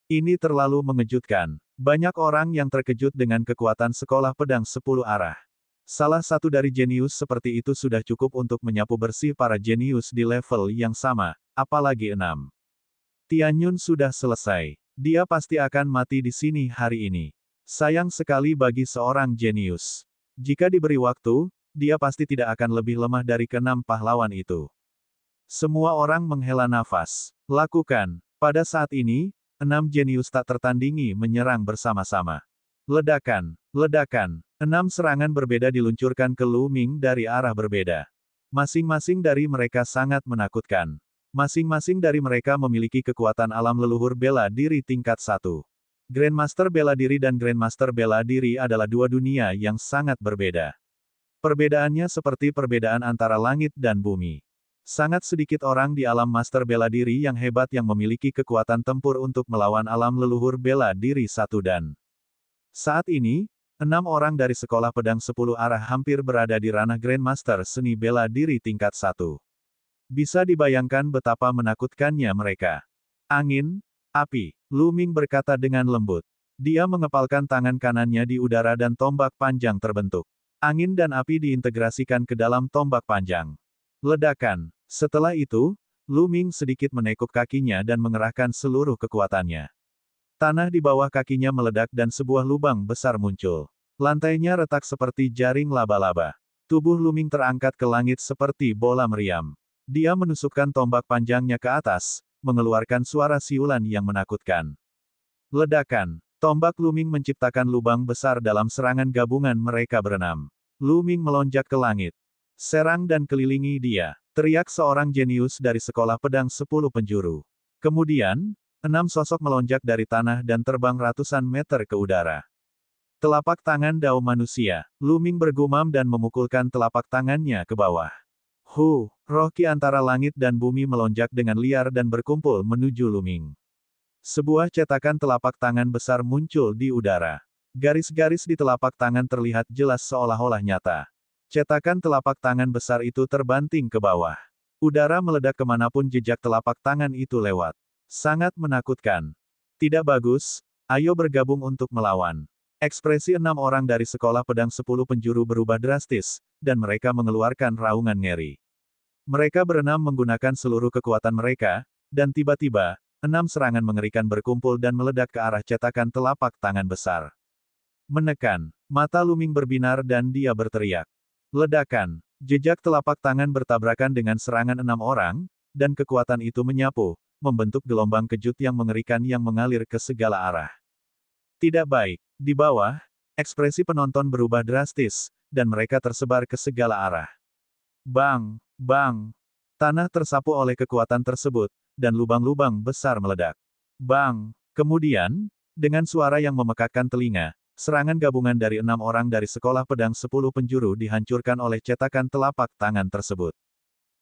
Ini terlalu mengejutkan. Banyak orang yang terkejut dengan kekuatan sekolah pedang 10 arah. Salah satu dari jenius seperti itu sudah cukup untuk menyapu bersih para jenius di level yang sama, apalagi 6. Tianyun sudah selesai. Dia pasti akan mati di sini hari ini. Sayang sekali bagi seorang jenius. Jika diberi waktu, dia pasti tidak akan lebih lemah dari ke-6 pahlawan itu. Semua orang menghela nafas. Lakukan. Pada saat ini, 6 jenius tak tertandingi menyerang bersama-sama. Ledakan. Ledakan. 6 serangan berbeda diluncurkan ke Lu Ming dari arah berbeda. Masing-masing dari mereka sangat menakutkan. Masing-masing dari mereka memiliki kekuatan alam leluhur bela diri tingkat 1. Grandmaster bela diri dan Grandmaster bela diri adalah dua dunia yang sangat berbeda. Perbedaannya seperti perbedaan antara langit dan bumi. Sangat sedikit orang di alam master bela diri yang hebat yang memiliki kekuatan tempur untuk melawan alam leluhur bela diri 1 dan. Saat ini, 6 orang dari sekolah pedang 10 arah hampir berada di ranah Grandmaster seni bela diri tingkat 1. Bisa dibayangkan betapa menakutkannya mereka. Angin, api, Lu Ming berkata dengan lembut. Dia mengepalkan tangan kanannya di udara dan tombak panjang terbentuk. Angin dan api diintegrasikan ke dalam tombak panjang. Ledakan. Setelah itu, Lu Ming sedikit menekuk kakinya dan mengerahkan seluruh kekuatannya. Tanah di bawah kakinya meledak dan sebuah lubang besar muncul. Lantainya retak seperti jaring laba-laba. Tubuh Lu Ming terangkat ke langit seperti bola meriam. Dia menusukkan tombak panjangnya ke atas, mengeluarkan suara siulan yang menakutkan. Ledakan. Tombak Lu Ming menciptakan lubang besar dalam serangan gabungan mereka berenam. Lu Ming melonjak ke langit. Serang dan kelilingi dia. Teriak seorang jenius dari sekolah pedang 10 penjuru. Kemudian, 6 sosok melonjak dari tanah dan terbang ratusan meter ke udara. Telapak tangan Dao manusia. Lu Ming bergumam dan memukulkan telapak tangannya ke bawah. Roh ki antara langit dan bumi melonjak dengan liar dan berkumpul menuju Lu Ming. Sebuah cetakan telapak tangan besar muncul di udara. Garis-garis di telapak tangan terlihat jelas seolah-olah nyata. Cetakan telapak tangan besar itu terbanting ke bawah. Udara meledak kemanapun jejak telapak tangan itu lewat. Sangat menakutkan. Tidak bagus, ayo bergabung untuk melawan. Ekspresi 6 orang dari sekolah pedang 10 penjuru berubah drastis, dan mereka mengeluarkan raungan ngeri. Mereka berenam menggunakan seluruh kekuatan mereka, dan tiba-tiba, 6 serangan mengerikan berkumpul dan meledak ke arah cetakan telapak tangan besar. Menekan. Mata Lu Ming berbinar dan dia berteriak. Ledakan. Jejak telapak tangan bertabrakan dengan serangan 6 orang, dan kekuatan itu menyapu, membentuk gelombang kejut yang mengerikan yang mengalir ke segala arah. Tidak baik. Di bawah, ekspresi penonton berubah drastis, dan mereka tersebar ke segala arah. Bang! Bang! Tanah tersapu oleh kekuatan tersebut, dan lubang-lubang besar meledak. Bang! Kemudian, dengan suara yang memekakkan telinga, serangan gabungan dari 6 orang dari sekolah pedang 10 penjuru dihancurkan oleh cetakan telapak tangan tersebut.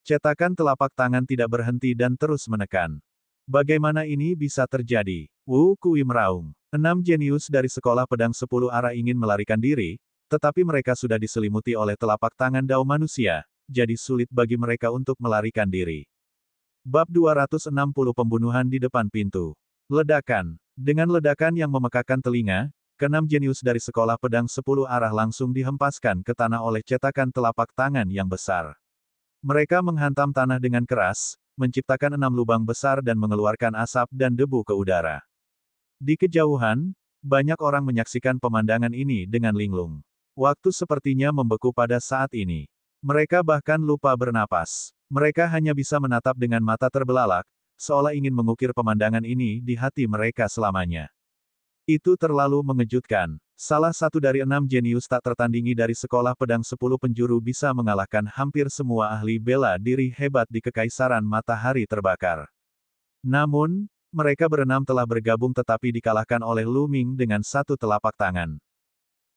Cetakan telapak tangan tidak berhenti dan terus menekan. Bagaimana ini bisa terjadi? Wu Kui meraung. 6 jenius dari sekolah pedang 10 arah ingin melarikan diri, tetapi mereka sudah diselimuti oleh telapak tangan Dao manusia, jadi sulit bagi mereka untuk melarikan diri. Bab 260 Pembunuhan di depan pintu. Ledakan. Dengan ledakan yang memekakkan telinga, ke-6 jenius dari sekolah pedang 10 arah langsung dihempaskan ke tanah oleh cetakan telapak tangan yang besar. Mereka menghantam tanah dengan keras, menciptakan 6 lubang besar dan mengeluarkan asap dan debu ke udara. Di kejauhan, banyak orang menyaksikan pemandangan ini dengan linglung. Waktu sepertinya membeku pada saat ini. Mereka bahkan lupa bernapas. Mereka hanya bisa menatap dengan mata terbelalak, seolah ingin mengukir pemandangan ini di hati mereka selamanya. Itu terlalu mengejutkan. Salah satu dari 6 jenius tak tertandingi dari sekolah pedang 10 penjuru bisa mengalahkan hampir semua ahli bela diri hebat di Kekaisaran Matahari Terbakar. Namun, mereka berenam telah bergabung tetapi dikalahkan oleh Lu Ming dengan satu telapak tangan.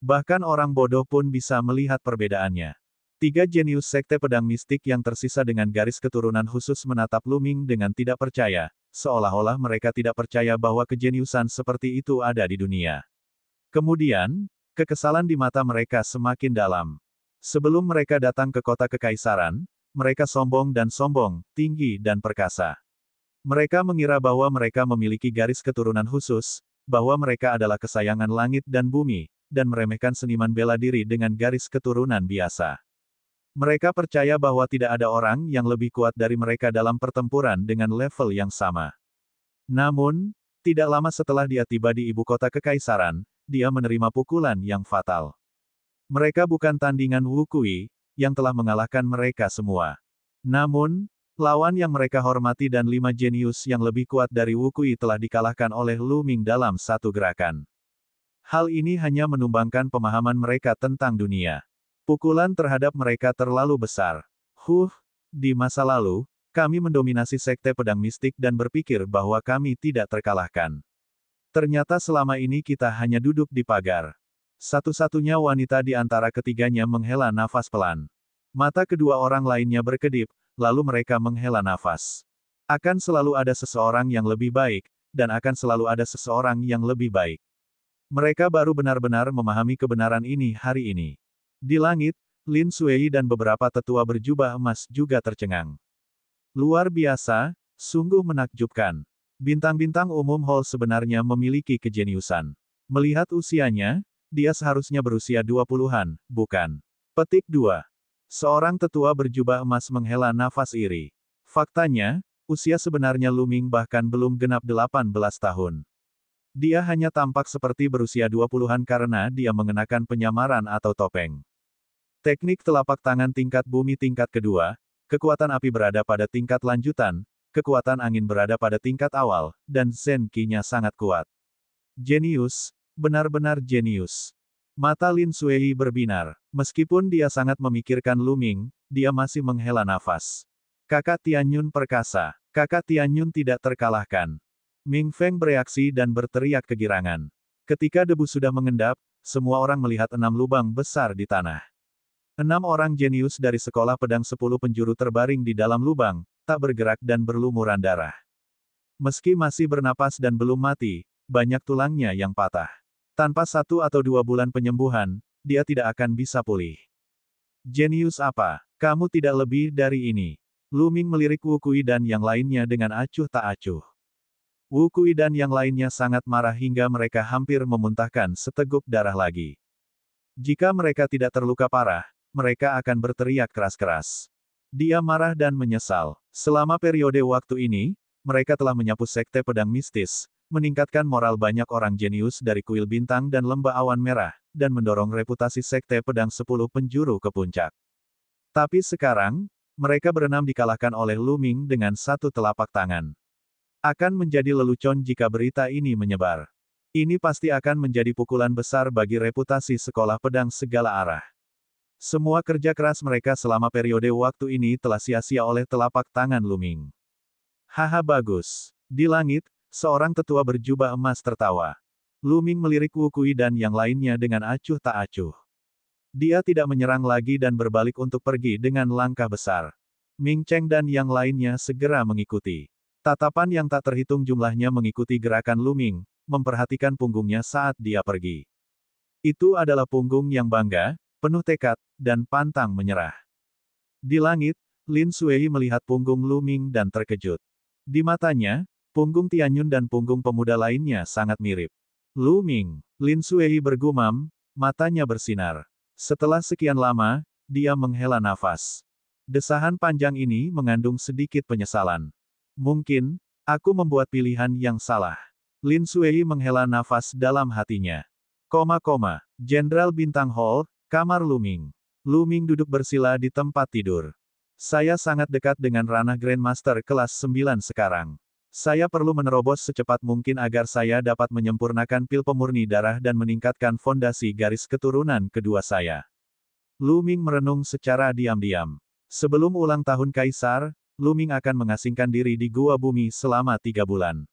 Bahkan orang bodoh pun bisa melihat perbedaannya. 3 jenius sekte pedang mistik yang tersisa dengan garis keturunan khusus menatap Lu Ming dengan tidak percaya, seolah-olah mereka tidak percaya bahwa kejeniusan seperti itu ada di dunia. Kemudian, kekesalan di mata mereka semakin dalam. Sebelum mereka datang ke kota kekaisaran, mereka sombong, tinggi dan perkasa. Mereka mengira bahwa mereka memiliki garis keturunan khusus, bahwa mereka adalah kesayangan langit dan bumi, dan meremehkan seniman bela diri dengan garis keturunan biasa. Mereka percaya bahwa tidak ada orang yang lebih kuat dari mereka dalam pertempuran dengan level yang sama. Namun, tidak lama setelah dia tiba di ibu kota kekaisaran, dia menerima pukulan yang fatal. Mereka bukan tandingan Wu Kui, yang telah mengalahkan mereka semua. Namun, lawan yang mereka hormati dan 5 jenius yang lebih kuat dari Wu Kui telah dikalahkan oleh Lu Ming dalam satu gerakan. Hal ini hanya menumbangkan pemahaman mereka tentang dunia. Pukulan terhadap mereka terlalu besar. Di masa lalu, kami mendominasi sekte pedang mistik dan berpikir bahwa kami tidak terkalahkan. Ternyata selama ini kita hanya duduk di pagar. Satu-satunya wanita di antara ketiganya menghela nafas pelan. Mata kedua orang lainnya berkedip, lalu mereka menghela nafas. Akan selalu ada seseorang yang lebih baik, dan akan selalu ada seseorang yang lebih baik. Mereka baru benar-benar memahami kebenaran ini hari ini. Di langit, Lin Suei dan beberapa tetua berjubah emas juga tercengang. Luar biasa, sungguh menakjubkan. Bintang-bintang umum Hall sebenarnya memiliki kejeniusan. Melihat usianya, dia seharusnya berusia 20-an, bukan? Petik 2. Seorang tetua berjubah emas menghela nafas iri. Faktanya, usia sebenarnya Lu Ming bahkan belum genap 18 tahun. Dia hanya tampak seperti berusia 20-an karena dia mengenakan penyamaran atau topeng. Teknik telapak tangan tingkat bumi tingkat kedua, kekuatan api berada pada tingkat lanjutan, kekuatan angin berada pada tingkat awal, dan Zen Qi-nya sangat kuat. Jenius, benar-benar jenius. Mata Lin Suei berbinar. Meskipun dia sangat memikirkan Lu Ming, dia masih menghela nafas. Kakak Tianyun perkasa. Kakak Tianyun tidak terkalahkan. Ming Feng bereaksi dan berteriak kegirangan. Ketika debu sudah mengendap, semua orang melihat 6 lubang besar di tanah. 6 orang jenius dari sekolah pedang 10 penjuru terbaring di dalam lubang, tak bergerak dan berlumuran darah. Meski masih bernapas dan belum mati, banyak tulangnya yang patah. Tanpa 1 atau 2 bulan penyembuhan, dia tidak akan bisa pulih. Jenius apa? Kamu tidak lebih dari ini. Lu Ming melirik Wu Kui dan yang lainnya dengan acuh tak acuh. Wu Kui dan yang lainnya sangat marah hingga mereka hampir memuntahkan seteguk darah lagi. Jika mereka tidak terluka parah, mereka akan berteriak keras-keras. Dia marah dan menyesal. Selama periode waktu ini, mereka telah menyapu sekte pedang mistis, meningkatkan moral banyak orang jenius dari kuil bintang dan lembah awan merah, dan mendorong reputasi sekte pedang 10 penjuru ke puncak. Tapi sekarang, mereka berenam dikalahkan oleh Lu Ming dengan satu telapak tangan. Akan menjadi lelucon jika berita ini menyebar. Ini pasti akan menjadi pukulan besar bagi reputasi sekolah pedang segala arah. Semua kerja keras mereka selama periode waktu ini telah sia-sia oleh telapak tangan Lu Ming. Haha bagus. Di langit, seorang tetua berjubah emas tertawa. Lu Ming melirik Wu Kui dan yang lainnya dengan acuh tak acuh. Dia tidak menyerang lagi dan berbalik untuk pergi dengan langkah besar. Ming Cheng dan yang lainnya segera mengikuti. Tatapan yang tak terhitung jumlahnya mengikuti gerakan Lu Ming, memperhatikan punggungnya saat dia pergi. Itu adalah punggung yang bangga, penuh tekad, dan pantang menyerah. Di langit, Lin Suei melihat punggung Lu Ming dan terkejut. Di matanya, punggung Tianyun dan punggung pemuda lainnya sangat mirip. Lu Ming, Lin Suei bergumam, matanya bersinar. Setelah sekian lama, dia menghela nafas. Desahan panjang ini mengandung sedikit penyesalan. Mungkin, aku membuat pilihan yang salah. Lin Suei menghela nafas dalam hatinya. Jenderal Bintang Hall, kamar Lu Ming. Lu Ming duduk bersila di tempat tidur. Saya sangat dekat dengan ranah Grandmaster kelas 9 sekarang. Saya perlu menerobos secepat mungkin agar saya dapat menyempurnakan pil pemurni darah dan meningkatkan fondasi garis keturunan kedua saya. Lu Ming merenung secara diam-diam. Sebelum ulang tahun Kaisar, Lu Ming akan mengasingkan diri di Gua Bumi selama 3 bulan.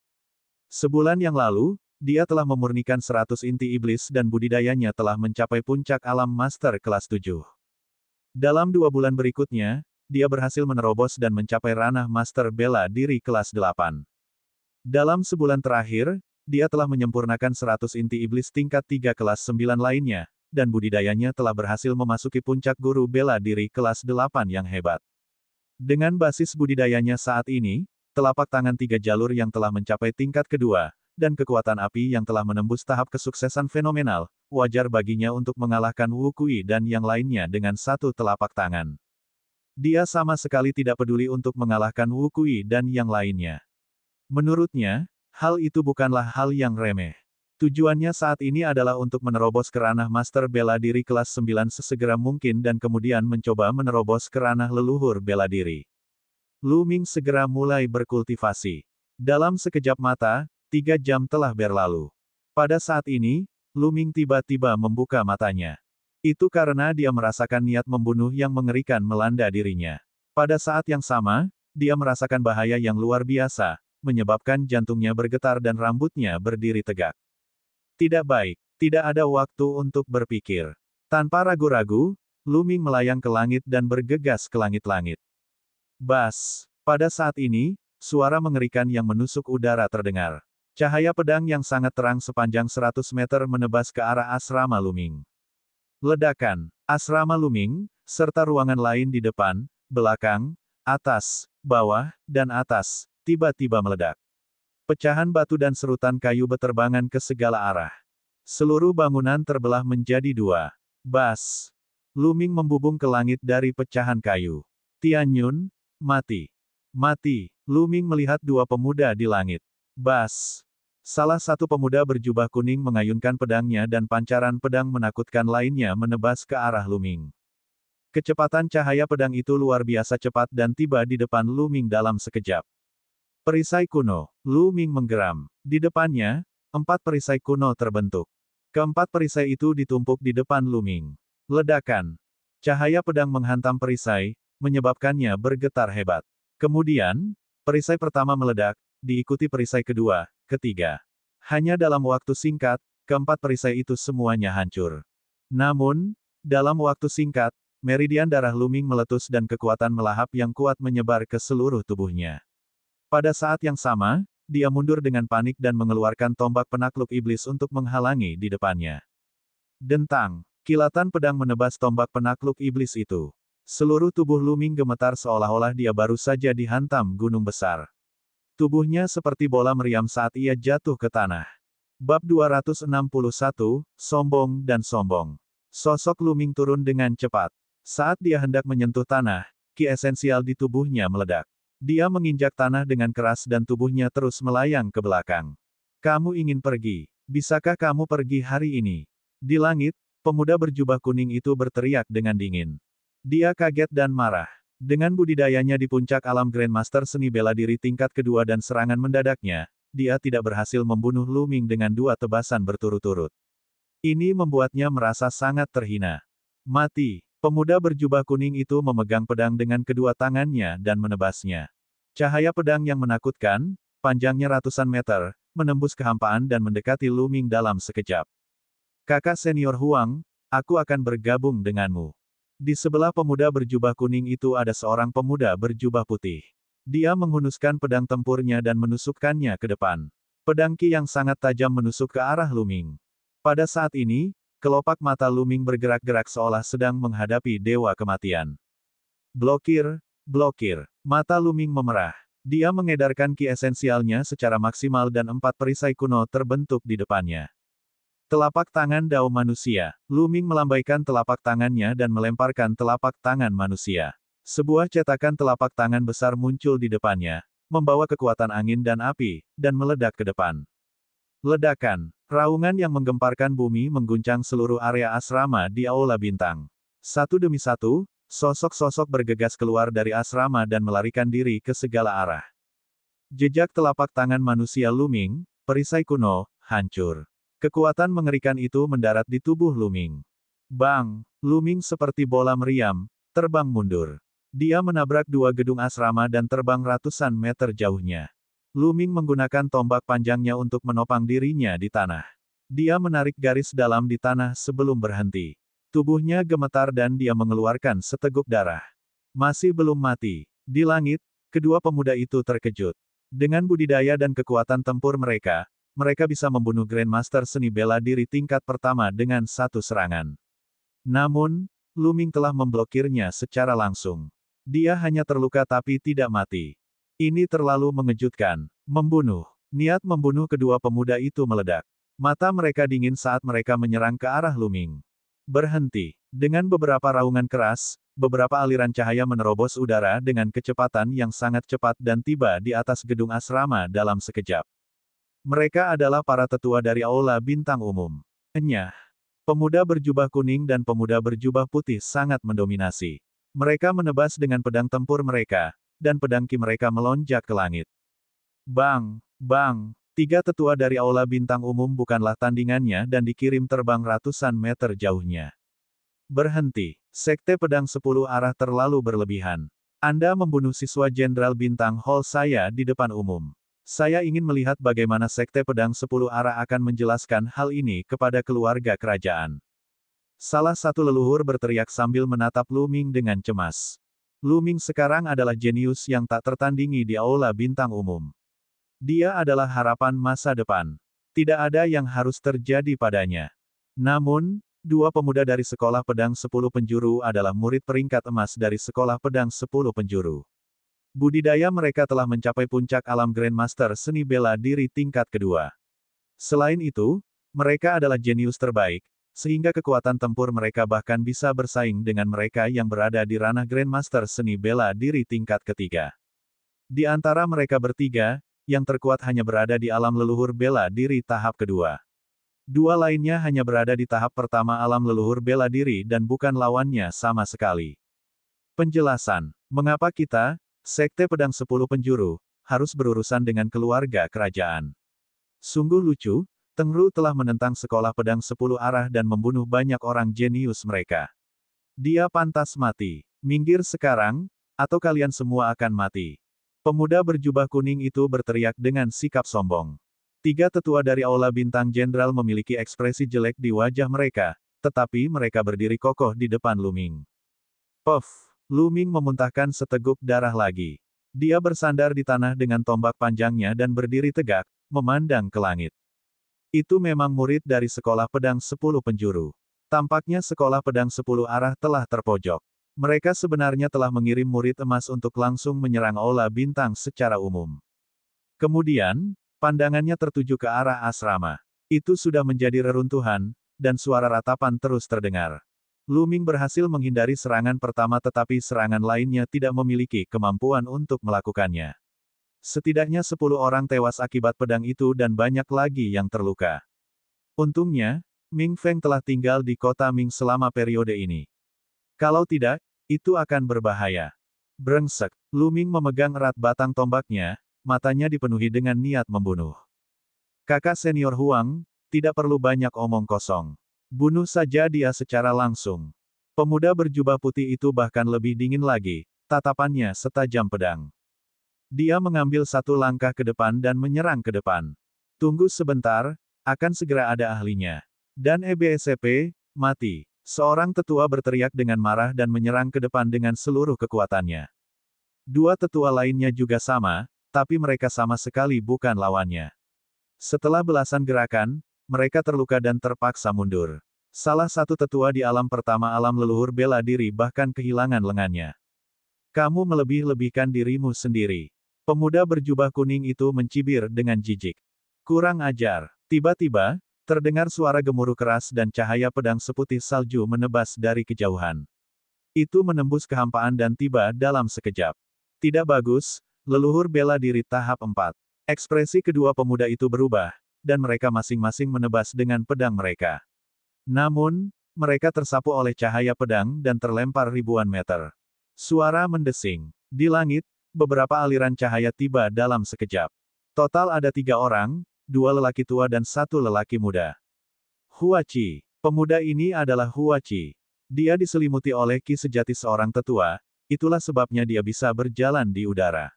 Sebulan yang lalu, dia telah memurnikan 100 inti iblis dan budidayanya telah mencapai puncak alam master kelas 7. Dalam 2 bulan berikutnya, dia berhasil menerobos dan mencapai ranah master bela diri kelas 8. Dalam sebulan terakhir, dia telah menyempurnakan 100 inti iblis tingkat 3 kelas 9 lainnya, dan budidayanya telah berhasil memasuki puncak guru bela diri kelas 8 yang hebat. Dengan basis budidayanya saat ini, telapak tangan 3 jalur yang telah mencapai tingkat kedua, dan kekuatan api yang telah menembus tahap kesuksesan fenomenal, wajar baginya untuk mengalahkan Wu Kui dan yang lainnya dengan 1 telapak tangan. Dia sama sekali tidak peduli untuk mengalahkan Wu Kui dan yang lainnya. Menurutnya, hal itu bukanlah hal yang remeh. Tujuannya saat ini adalah untuk menerobos ke ranah master bela diri kelas 9 sesegera mungkin dan kemudian mencoba menerobos ke ranah leluhur bela diri. Lu Ming segera mulai berkultivasi. Dalam sekejap mata, 3 jam telah berlalu. Pada saat ini, Lu Ming tiba-tiba membuka matanya. Itu karena dia merasakan niat membunuh yang mengerikan melanda dirinya. Pada saat yang sama, dia merasakan bahaya yang luar biasa, menyebabkan jantungnya bergetar dan rambutnya berdiri tegak. Tidak baik, tidak ada waktu untuk berpikir. Tanpa ragu-ragu, Lu Ming melayang ke langit dan bergegas ke langit-langit. Bas! Pada saat ini, suara mengerikan yang menusuk udara terdengar. Cahaya pedang yang sangat terang sepanjang 100 meter menebas ke arah asrama Lu Ming. Ledakan, asrama Lu Ming, serta ruangan lain di depan, belakang, atas, bawah, dan atas, tiba-tiba meledak. Pecahan batu dan serutan kayu beterbangan ke segala arah. Seluruh bangunan terbelah menjadi 2. Bas! Lu Ming membubung ke langit dari pecahan kayu. Tian Yun, mati. Mati! Lu Ming melihat 2 pemuda di langit. Bas! Salah satu pemuda berjubah kuning mengayunkan pedangnya dan pancaran pedang menakutkan lainnya menebas ke arah Lu Ming. Kecepatan cahaya pedang itu luar biasa cepat dan tiba di depan Lu Ming dalam sekejap. Perisai kuno. Lu Ming menggeram. Di depannya, 4 perisai kuno terbentuk. Keempat perisai itu ditumpuk di depan Lu Ming. Ledakan. Cahaya pedang menghantam perisai, menyebabkannya bergetar hebat. Kemudian, perisai pertama meledak, diikuti perisai kedua, ketiga. Hanya dalam waktu singkat, keempat perisai itu semuanya hancur. Namun, dalam waktu singkat, meridian darah Lu Ming meletus dan kekuatan melahap yang kuat menyebar ke seluruh tubuhnya. Pada saat yang sama, dia mundur dengan panik dan mengeluarkan tombak penakluk iblis untuk menghalangi di depannya. Dentang, kilatan pedang menebas tombak penakluk iblis itu. Seluruh tubuh Lu Ming gemetar seolah-olah dia baru saja dihantam gunung besar. Tubuhnya seperti bola meriam saat ia jatuh ke tanah. Bab 261, Sombong dan Sombong. Sosok Lu Ming turun dengan cepat. Saat dia hendak menyentuh tanah, ki esensial di tubuhnya meledak. Dia menginjak tanah dengan keras dan tubuhnya terus melayang ke belakang. Kamu ingin pergi? Bisakah kamu pergi hari ini? Di langit, pemuda berjubah kuning itu berteriak dengan dingin. Dia kaget dan marah. Dengan budidayanya di puncak alam Grandmaster seni bela diri tingkat kedua dan serangan mendadaknya, dia tidak berhasil membunuh Lu Ming dengan 2 tebasan berturut-turut. Ini membuatnya merasa sangat terhina. Mati! Pemuda berjubah kuning itu memegang pedang dengan kedua tangannya dan menebasnya. Cahaya pedang yang menakutkan, panjangnya ratusan meter, menembus kehampaan dan mendekati Lu Ming dalam sekejap. Kakak senior Huang, aku akan bergabung denganmu. Di sebelah pemuda berjubah kuning itu ada seorang pemuda berjubah putih. Dia menghunuskan pedang tempurnya dan menusukkannya ke depan. Pedang ki yang sangat tajam menusuk ke arah Lu Ming. Pada saat ini, kelopak mata Lu Ming bergerak-gerak seolah sedang menghadapi dewa kematian. Blokir, blokir. Mata Lu Ming memerah. Dia mengedarkan ki esensialnya secara maksimal dan 4 perisai kuno terbentuk di depannya. Telapak tangan Dao manusia. Lu Ming melambaikan telapak tangannya dan melemparkan telapak tangan manusia. Sebuah cetakan telapak tangan besar muncul di depannya, membawa kekuatan angin dan api, dan meledak ke depan. Ledakan. Raungan yang menggemparkan bumi mengguncang seluruh area asrama di Aula Bintang. Satu demi satu, sosok-sosok bergegas keluar dari asrama dan melarikan diri ke segala arah. Jejak telapak tangan manusia Luming, perisai kuno, hancur. Kekuatan mengerikan itu mendarat di tubuh Luming. Bang! Luming seperti bola meriam, terbang mundur. Dia menabrak dua gedung asrama dan terbang ratusan meter jauhnya. Luming menggunakan tombak panjangnya untuk menopang dirinya di tanah. Dia menarik garis dalam di tanah sebelum berhenti. Tubuhnya gemetar dan dia mengeluarkan seteguk darah. Masih belum mati. Di langit, kedua pemuda itu terkejut. Dengan budidaya dan kekuatan tempur mereka, mereka bisa membunuh Grandmaster seni bela diri tingkat pertama dengan satu serangan. Namun, Luming telah memblokirnya secara langsung. Dia hanya terluka tapi tidak mati. Ini terlalu mengejutkan. Membunuh. Niat membunuh kedua pemuda itu meledak. Mata mereka dingin saat mereka menyerang ke arah Luming. Berhenti. Dengan beberapa raungan keras, beberapa aliran cahaya menerobos udara dengan kecepatan yang sangat cepat dan tiba di atas gedung asrama dalam sekejap. Mereka adalah para tetua dari Aula Bintang Umum. Enyah. Pemuda berjubah kuning dan pemuda berjubah putih sangat mendominasi. Mereka menebas dengan pedang tempur mereka, dan pedang ki mereka melonjak ke langit. Bang! Bang! Tiga tetua dari Aula Bintang Umum bukanlah tandingannya dan dikirim terbang ratusan meter jauhnya. Berhenti. Sekte pedang 10 arah terlalu berlebihan. Anda membunuh siswa Jenderal Bintang Hall saya di depan umum. Saya ingin melihat bagaimana Sekte Pedang 10 Arah akan menjelaskan hal ini kepada keluarga kerajaan. Salah satu leluhur berteriak sambil menatap Luming dengan cemas. Luming sekarang adalah jenius yang tak tertandingi di Aula Bintang Umum. Dia adalah harapan masa depan. Tidak ada yang harus terjadi padanya. Namun, dua pemuda dari Sekolah Pedang 10 Penjuru adalah murid peringkat emas dari Sekolah Pedang 10 Penjuru. Budidaya mereka telah mencapai puncak alam Grandmaster seni bela diri tingkat kedua. Selain itu, mereka adalah jenius terbaik, sehingga kekuatan tempur mereka bahkan bisa bersaing dengan mereka yang berada di ranah Grandmaster seni bela diri tingkat ketiga. Di antara mereka bertiga, yang terkuat hanya berada di alam leluhur bela diri tahap kedua. Dua lainnya hanya berada di tahap pertama alam leluhur bela diri dan bukan lawannya sama sekali. Penjelasan. Mengapa kita, Sekte Pedang 10 Penjuru, harus berurusan dengan keluarga kerajaan? Sungguh lucu, Tengru telah menentang Sekolah Pedang 10 Arah dan membunuh banyak orang jenius mereka. Dia pantas mati. Minggir sekarang, atau kalian semua akan mati. Pemuda berjubah kuning itu berteriak dengan sikap sombong. Tiga tetua dari Aula Bintang Jenderal memiliki ekspresi jelek di wajah mereka, tetapi mereka berdiri kokoh di depan Luming. Puff! Luming memuntahkan seteguk darah lagi. Dia bersandar di tanah dengan tombak panjangnya dan berdiri tegak, memandang ke langit. Itu memang murid dari Sekolah Pedang 10 Penjuru. Tampaknya Sekolah Pedang 10 Arah telah terpojok. Mereka sebenarnya telah mengirim murid emas untuk langsung menyerang Aula Bintang secara umum. Kemudian, pandangannya tertuju ke arah asrama. Itu sudah menjadi reruntuhan, dan suara ratapan terus terdengar. Luming berhasil menghindari serangan pertama tetapi serangan lainnya tidak memiliki kemampuan untuk melakukannya. Setidaknya 10 orang tewas akibat pedang itu dan banyak lagi yang terluka. Untungnya, Ming Feng telah tinggal di kota Ming selama periode ini. Kalau tidak, itu akan berbahaya. Brengsek. Luming memegang erat batang tombaknya, matanya dipenuhi dengan niat membunuh. Kakak senior Huang, tidak perlu banyak omong kosong. Bunuh saja dia secara langsung. Pemuda berjubah putih itu bahkan lebih dingin lagi, tatapannya setajam pedang. Dia mengambil satu langkah ke depan dan menyerang ke depan. Tunggu sebentar, akan segera ada ahlinya. Dan EBSCP, mati. Seorang tetua berteriak dengan marah dan menyerang ke depan dengan seluruh kekuatannya. Dua tetua lainnya juga sama, tapi mereka sama sekali bukan lawannya. Setelah belasan gerakan, mereka terluka dan terpaksa mundur. Salah satu tetua di alam pertama alam leluhur bela diri bahkan kehilangan lengannya. Kamu melebih-lebihkan dirimu sendiri. Pemuda berjubah kuning itu mencibir dengan jijik. Kurang ajar. Tiba-tiba, terdengar suara gemuruh keras dan cahaya pedang seputih salju menebas dari kejauhan. Itu menembus kehampaan dan tiba dalam sekejap. Tidak bagus, leluhur bela diri tahap 4. Ekspresi kedua pemuda itu berubah, dan mereka masing-masing menebas dengan pedang mereka. Namun, mereka tersapu oleh cahaya pedang dan terlempar ribuan meter. Suara mendesing. Di langit, beberapa aliran cahaya tiba dalam sekejap. Total ada 3 orang, 2 lelaki tua dan 1 lelaki muda. Huachi. Pemuda ini adalah Huachi. Dia diselimuti oleh ki sejati seorang tetua, itulah sebabnya dia bisa berjalan di udara.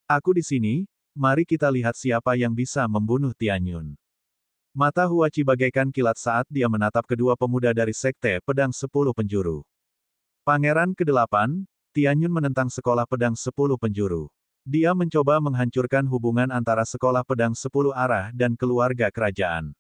Aku di sini, mari kita lihat siapa yang bisa membunuh Tianyun. Mata Huachi bagaikan kilat saat dia menatap kedua pemuda dari Sekte Pedang 10 Penjuru. Pangeran ke-8, Tianyun menentang Sekolah Pedang 10 Penjuru. Dia mencoba menghancurkan hubungan antara Sekolah Pedang 10 Arah dan keluarga kerajaan.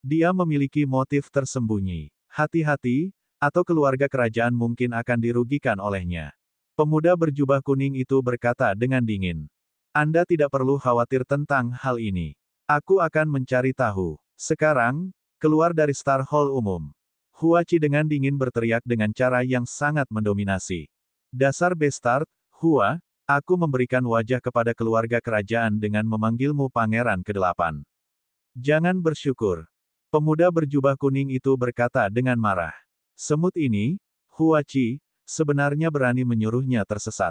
Dia memiliki motif tersembunyi. Hati-hati, atau keluarga kerajaan mungkin akan dirugikan olehnya. Pemuda berjubah kuning itu berkata dengan dingin. Anda tidak perlu khawatir tentang hal ini. Aku akan mencari tahu. Sekarang, keluar dari Star Hall umum. Huachi dengan dingin berteriak dengan cara yang sangat mendominasi. Dasar bastard, Hua, aku memberikan wajah kepada keluarga kerajaan dengan memanggilmu Pangeran ke-8. Jangan bersyukur. Pemuda berjubah kuning itu berkata dengan marah. Semut ini, Huachi, sebenarnya berani menyuruhnya tersesat.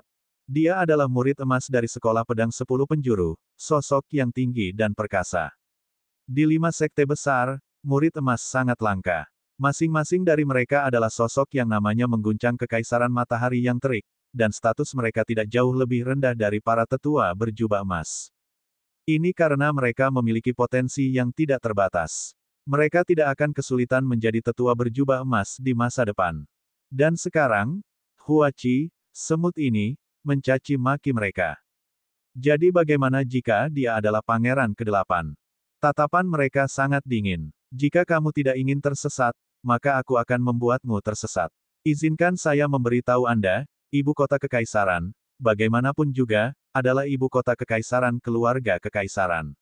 Dia adalah murid emas dari Sekolah Pedang 10 Penjuru, sosok yang tinggi dan perkasa. Di 5 sekte besar, murid emas sangat langka. Masing-masing dari mereka adalah sosok yang namanya mengguncang kekaisaran matahari yang terik, dan status mereka tidak jauh lebih rendah dari para tetua berjubah emas. Ini karena mereka memiliki potensi yang tidak terbatas. Mereka tidak akan kesulitan menjadi tetua berjubah emas di masa depan. Dan sekarang, Huachi, semut ini, mencaci maki mereka. Jadi bagaimana jika dia adalah pangeran ke-8? Tatapan mereka sangat dingin. Jika kamu tidak ingin tersesat, maka aku akan membuatmu tersesat. Izinkan saya memberitahu Anda, ibu kota kekaisaran, bagaimanapun juga, adalah ibu kota kekaisaran keluarga kekaisaran.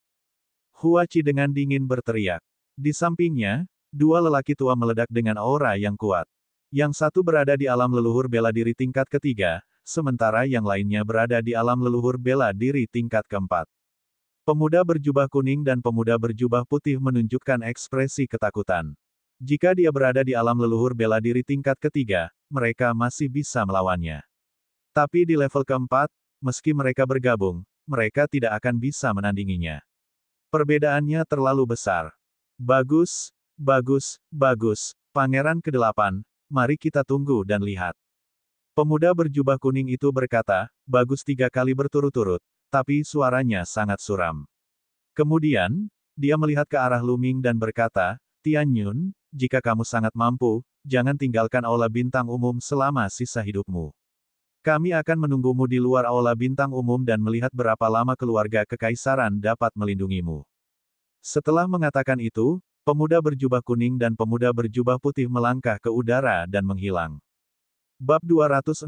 Huachi dengan dingin berteriak. Di sampingnya, 2 lelaki tua meledak dengan aura yang kuat. Yang satu berada di alam leluhur bela diri tingkat ketiga, sementara yang lainnya berada di alam leluhur bela diri tingkat keempat. Pemuda berjubah kuning dan pemuda berjubah putih menunjukkan ekspresi ketakutan. Jika dia berada di alam leluhur bela diri tingkat ketiga, mereka masih bisa melawannya. Tapi di level keempat, meski mereka bergabung, mereka tidak akan bisa menandinginya. Perbedaannya terlalu besar. Bagus, bagus, bagus, Pangeran ke-8, mari kita tunggu dan lihat. Pemuda berjubah kuning itu berkata, bagus 3 kali berturut-turut, tapi suaranya sangat suram. Kemudian, dia melihat ke arah Luming dan berkata, Tianyun, jika kamu sangat mampu, jangan tinggalkan Aula Bintang Umum selama sisa hidupmu. Kami akan menunggumu di luar Aula Bintang Umum dan melihat berapa lama keluarga kekaisaran dapat melindungimu. Setelah mengatakan itu, pemuda berjubah kuning dan pemuda berjubah putih melangkah ke udara dan menghilang. Bab 262,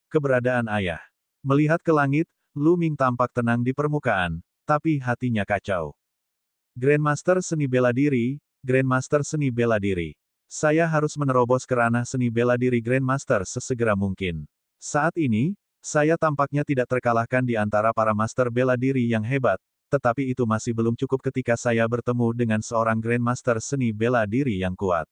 Keberadaan Ayah. Melihat ke langit, Luming tampak tenang di permukaan, tapi hatinya kacau. Grandmaster Seni Bela Diri, Grandmaster Seni Bela Diri. Saya harus menerobos ke ranah seni bela diri Grandmaster sesegera mungkin. Saat ini, saya tampaknya tidak terkalahkan di antara para master bela diri yang hebat, tetapi itu masih belum cukup ketika saya bertemu dengan seorang Grandmaster Seni Bela Diri yang kuat.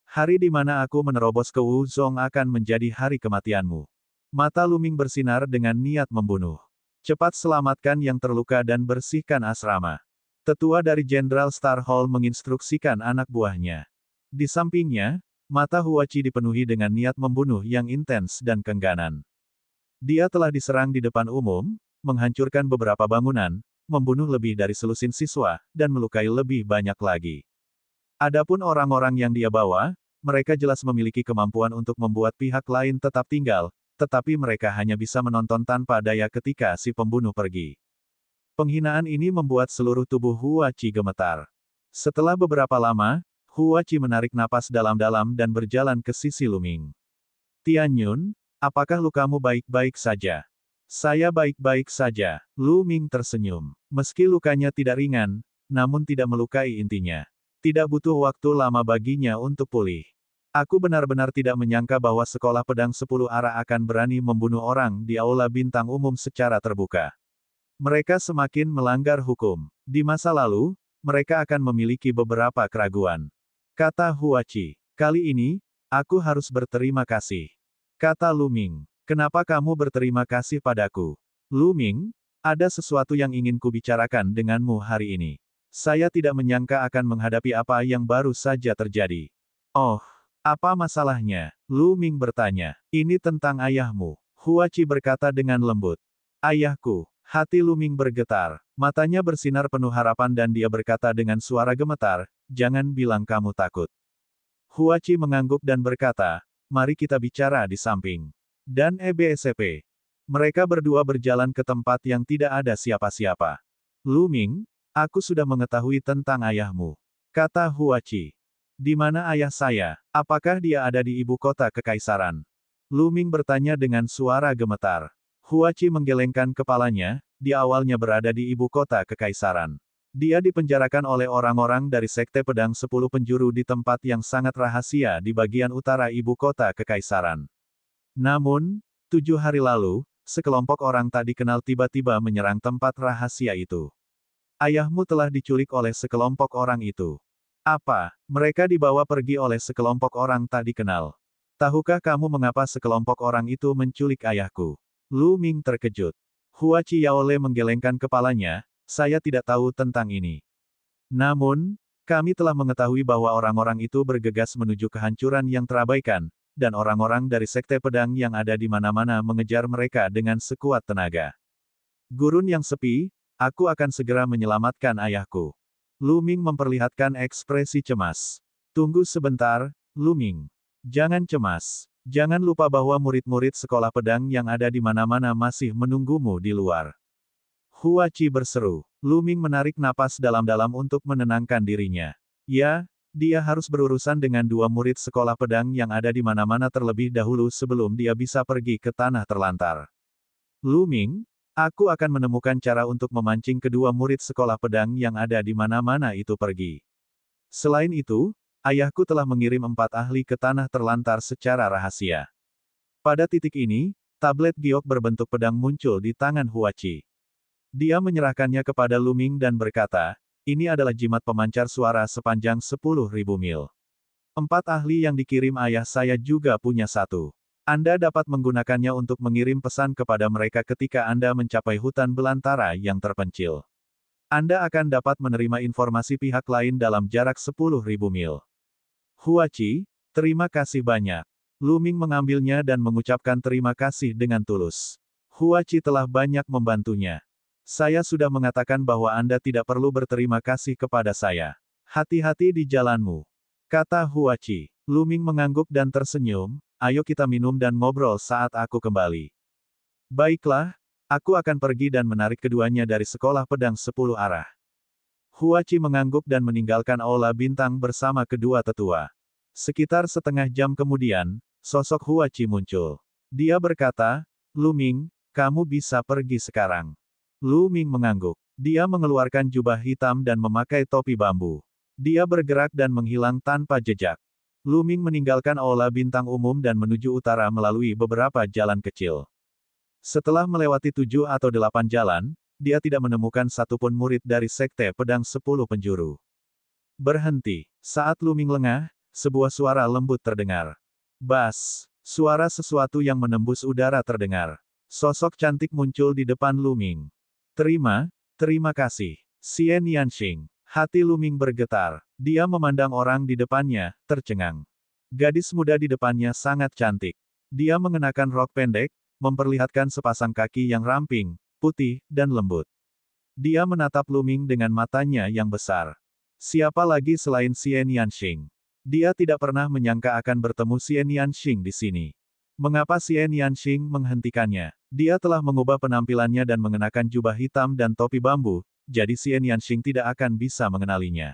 Hari di mana aku menerobos ke Wuzong akan menjadi hari kematianmu. Mata Luming bersinar dengan niat membunuh. Cepat selamatkan yang terluka dan bersihkan asrama. Tetua dari Jenderal Star Hall menginstruksikan anak buahnya. Di sampingnya, mata Huachi dipenuhi dengan niat membunuh yang intens dan keengganan. Dia telah diserang di depan umum, menghancurkan beberapa bangunan, membunuh lebih dari selusin siswa, dan melukai lebih banyak lagi. Adapun orang-orang yang dia bawa, mereka jelas memiliki kemampuan untuk membuat pihak lain tetap tinggal, tetapi mereka hanya bisa menonton tanpa daya ketika si pembunuh pergi. Penghinaan ini membuat seluruh tubuh Huachi gemetar. Setelah beberapa lama, Huachi menarik napas dalam-dalam dan berjalan ke sisi Luming. Tianyun, apakah lukamu baik-baik saja? Saya baik-baik saja. Luming tersenyum. Meski lukanya tidak ringan, namun tidak melukai intinya. Tidak butuh waktu lama baginya untuk pulih. Aku benar-benar tidak menyangka bahwa Sekolah Pedang 10 Arah akan berani membunuh orang di Aula Bintang Umum secara terbuka. Mereka semakin melanggar hukum. Di masa lalu, mereka akan memiliki beberapa keraguan. Kata Huachi. Kali ini, aku harus berterima kasih. Kata Luming. Kenapa kamu berterima kasih padaku? Lu Ming, ada sesuatu yang ingin kubicarakan denganmu hari ini. Saya tidak menyangka akan menghadapi apa yang baru saja terjadi. Oh, apa masalahnya? Lu Ming bertanya. Ini tentang ayahmu. Huachi berkata dengan lembut. Ayahku. Hati Lu Ming bergetar. Matanya bersinar penuh harapan dan dia berkata dengan suara gemetar, jangan bilang kamu takut. Huachi mengangguk dan berkata, mari kita bicara di samping. Dan EBSP. Mereka berdua berjalan ke tempat yang tidak ada siapa-siapa. Lu Ming, aku sudah mengetahui tentang ayahmu. Kata Huachi. Di mana ayah saya? Apakah dia ada di ibu kota kekaisaran? Lu Ming bertanya dengan suara gemetar. Huachi menggelengkan kepalanya, dia awalnya berada di ibu kota kekaisaran. Dia dipenjarakan oleh orang-orang dari Sekte Pedang 10 Penjuru di tempat yang sangat rahasia di bagian utara ibu kota kekaisaran. Namun, 7 hari lalu, sekelompok orang tak dikenal tiba-tiba menyerang tempat rahasia itu. Ayahmu telah diculik oleh sekelompok orang itu. Apa? Mereka dibawa pergi oleh sekelompok orang tak dikenal. Tahukah kamu mengapa sekelompok orang itu menculik ayahku? Lu Ming terkejut. Huachi Yaole menggelengkan kepalanya, saya tidak tahu tentang ini. Namun, kami telah mengetahui bahwa orang-orang itu bergegas menuju kehancuran yang terabaikan, dan orang-orang dari Sekte Pedang yang ada di mana-mana mengejar mereka dengan sekuat tenaga. Gurun yang sepi, aku akan segera menyelamatkan ayahku. Lu Ming memperlihatkan ekspresi cemas. Tunggu sebentar, Lu Ming. Jangan cemas. Jangan lupa bahwa murid-murid sekolah pedang yang ada di mana-mana masih menunggumu di luar. Huachi berseru. Lu Ming menarik napas dalam-dalam untuk menenangkan dirinya. Ya, dia harus berurusan dengan 2 murid sekolah pedang yang ada di mana-mana terlebih dahulu sebelum dia bisa pergi ke tanah terlantar. Lu Ming, aku akan menemukan cara untuk memancing kedua murid sekolah pedang yang ada di mana-mana itu pergi. Selain itu, ayahku telah mengirim 4 ahli ke tanah terlantar secara rahasia. Pada titik ini, tablet giok berbentuk pedang muncul di tangan Huachi. Dia menyerahkannya kepada Lu Ming dan berkata, ini adalah jimat pemancar suara sepanjang 10.000 mil. 4 ahli yang dikirim ayah saya juga punya satu. Anda dapat menggunakannya untuk mengirim pesan kepada mereka ketika Anda mencapai hutan belantara yang terpencil. Anda akan dapat menerima informasi pihak lain dalam jarak 10.000 mil. Huachi, terima kasih banyak. Lu Ming mengambilnya dan mengucapkan terima kasih dengan tulus. Huachi telah banyak membantunya. Saya sudah mengatakan bahwa Anda tidak perlu berterima kasih kepada saya. Hati-hati di jalanmu. Kata Huachi. Lu Ming mengangguk dan tersenyum, ayo kita minum dan ngobrol saat aku kembali. Baiklah, aku akan pergi dan menarik keduanya dari sekolah pedang 10 arah. Huachi mengangguk dan meninggalkan Aula Bintang bersama kedua tetua. Sekitar setengah jam kemudian, sosok Huachi muncul. Dia berkata, Lu Ming, kamu bisa pergi sekarang. Lu Ming mengangguk. Dia mengeluarkan jubah hitam dan memakai topi bambu. Dia bergerak dan menghilang tanpa jejak. Lu Ming meninggalkan Aula Bintang umum dan menuju utara melalui beberapa jalan kecil. Setelah melewati 7 atau 8 jalan, dia tidak menemukan satupun murid dari Sekte Pedang 10 Penjuru. Berhenti. Saat Lu Ming lengah, sebuah suara lembut terdengar. Bas. Suara sesuatu yang menembus udara terdengar. Sosok cantik muncul di depan Lu Ming. Terima kasih. Xian Yanxing. Hati Lu Ming bergetar. Dia memandang orang di depannya, tercengang. Gadis muda di depannya sangat cantik. Dia mengenakan rok pendek, memperlihatkan sepasang kaki yang ramping, putih, dan lembut. Dia menatap Lu Ming dengan matanya yang besar. Siapa lagi selain Xian Yanxing? Dia tidak pernah menyangka akan bertemu Xian Yanxing di sini. Mengapa Xian Yanxing menghentikannya? Dia telah mengubah penampilannya dan mengenakan jubah hitam dan topi bambu, jadi Xian Yanxing tidak akan bisa mengenalinya.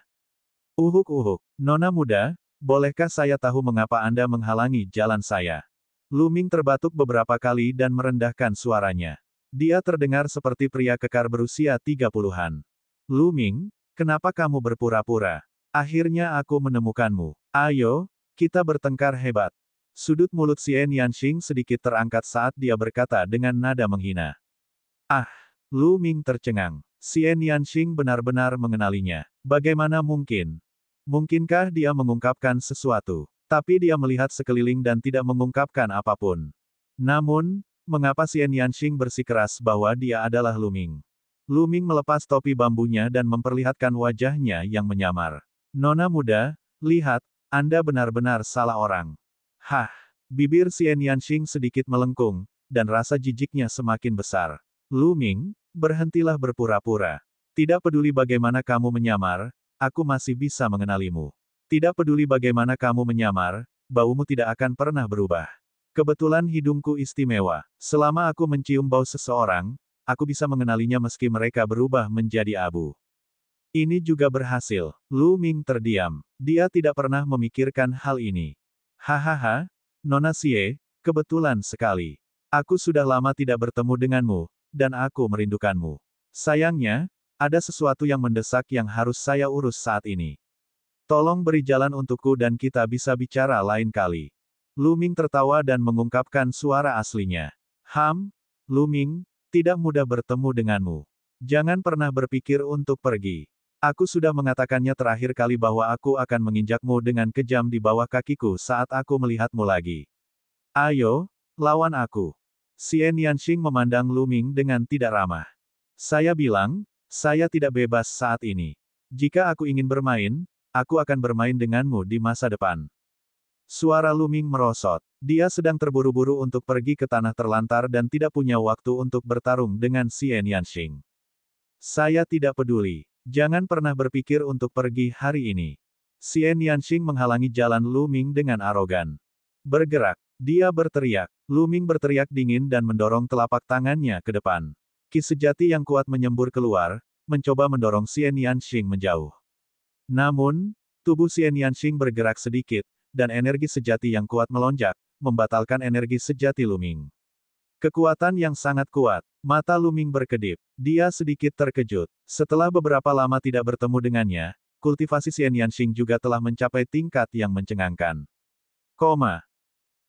Uhuk, Nona muda, bolehkah saya tahu mengapa Anda menghalangi jalan saya? Lu Ming terbatuk beberapa kali dan merendahkan suaranya. Dia terdengar seperti pria kekar berusia 30-an. Lu Ming, kenapa kamu berpura-pura? Akhirnya aku menemukanmu. Ayo, kita bertengkar hebat. Sudut mulut Xian Yanxing sedikit terangkat saat dia berkata dengan nada menghina. Ah, Lu Ming tercengang. Xian Yanxing benar-benar mengenalinya. Bagaimana mungkin? Mungkinkah dia mengungkapkan sesuatu? Tapi dia melihat sekeliling dan tidak mengungkapkan apapun. Namun, mengapa Xian Yanxing bersikeras bahwa dia adalah Lu Ming? Lu Ming melepas topi bambunya dan memperlihatkan wajahnya yang menyamar. Nona muda, lihat, Anda benar-benar salah orang. Hah, bibir Xian Yanxing sedikit melengkung, dan rasa jijiknya semakin besar. Lu Ming, berhentilah berpura-pura. Tidak peduli bagaimana kamu menyamar, aku masih bisa mengenalimu. Tidak peduli bagaimana kamu menyamar, baumu tidak akan pernah berubah. Kebetulan hidungku istimewa. Selama aku mencium bau seseorang, aku bisa mengenalinya meski mereka berubah menjadi abu. Ini juga berhasil. Lu Ming terdiam. Dia tidak pernah memikirkan hal ini. Hahaha, Nona Xie, kebetulan sekali. Aku sudah lama tidak bertemu denganmu, dan aku merindukanmu. Sayangnya, ada sesuatu yang mendesak yang harus saya urus saat ini. Tolong beri jalan untukku dan kita bisa bicara lain kali. Lu Ming tertawa dan mengungkapkan suara aslinya. Lu Ming, tidak mudah bertemu denganmu. Jangan pernah berpikir untuk pergi. Aku sudah mengatakannya terakhir kali bahwa aku akan menginjakmu dengan kejam di bawah kakiku saat aku melihatmu lagi. Ayo, lawan aku. Xian Yanxing memandang Lu Ming dengan tidak ramah. Saya bilang, saya tidak bebas saat ini. Jika aku ingin bermain, aku akan bermain denganmu di masa depan. Suara Lu Ming merosot. Dia sedang terburu-buru untuk pergi ke tanah terlantar dan tidak punya waktu untuk bertarung dengan Xian Yanxing. Saya tidak peduli. Jangan pernah berpikir untuk pergi hari ini. Xian Yanxing menghalangi jalan Lu Ming dengan arogan. Bergerak. Dia berteriak. Lu Ming berteriak dingin dan mendorong telapak tangannya ke depan. Ki sejati yang kuat menyembur keluar, mencoba mendorong Xian Yanxing menjauh. Namun, tubuh Xian Yanxing bergerak sedikit, dan energi sejati yang kuat melonjak, membatalkan energi sejati Lu Ming. Kekuatan yang sangat kuat. Mata Lu Ming berkedip. Dia sedikit terkejut. Setelah beberapa lama tidak bertemu dengannya, kultivasi Xian Yanxing juga telah mencapai tingkat yang mencengangkan.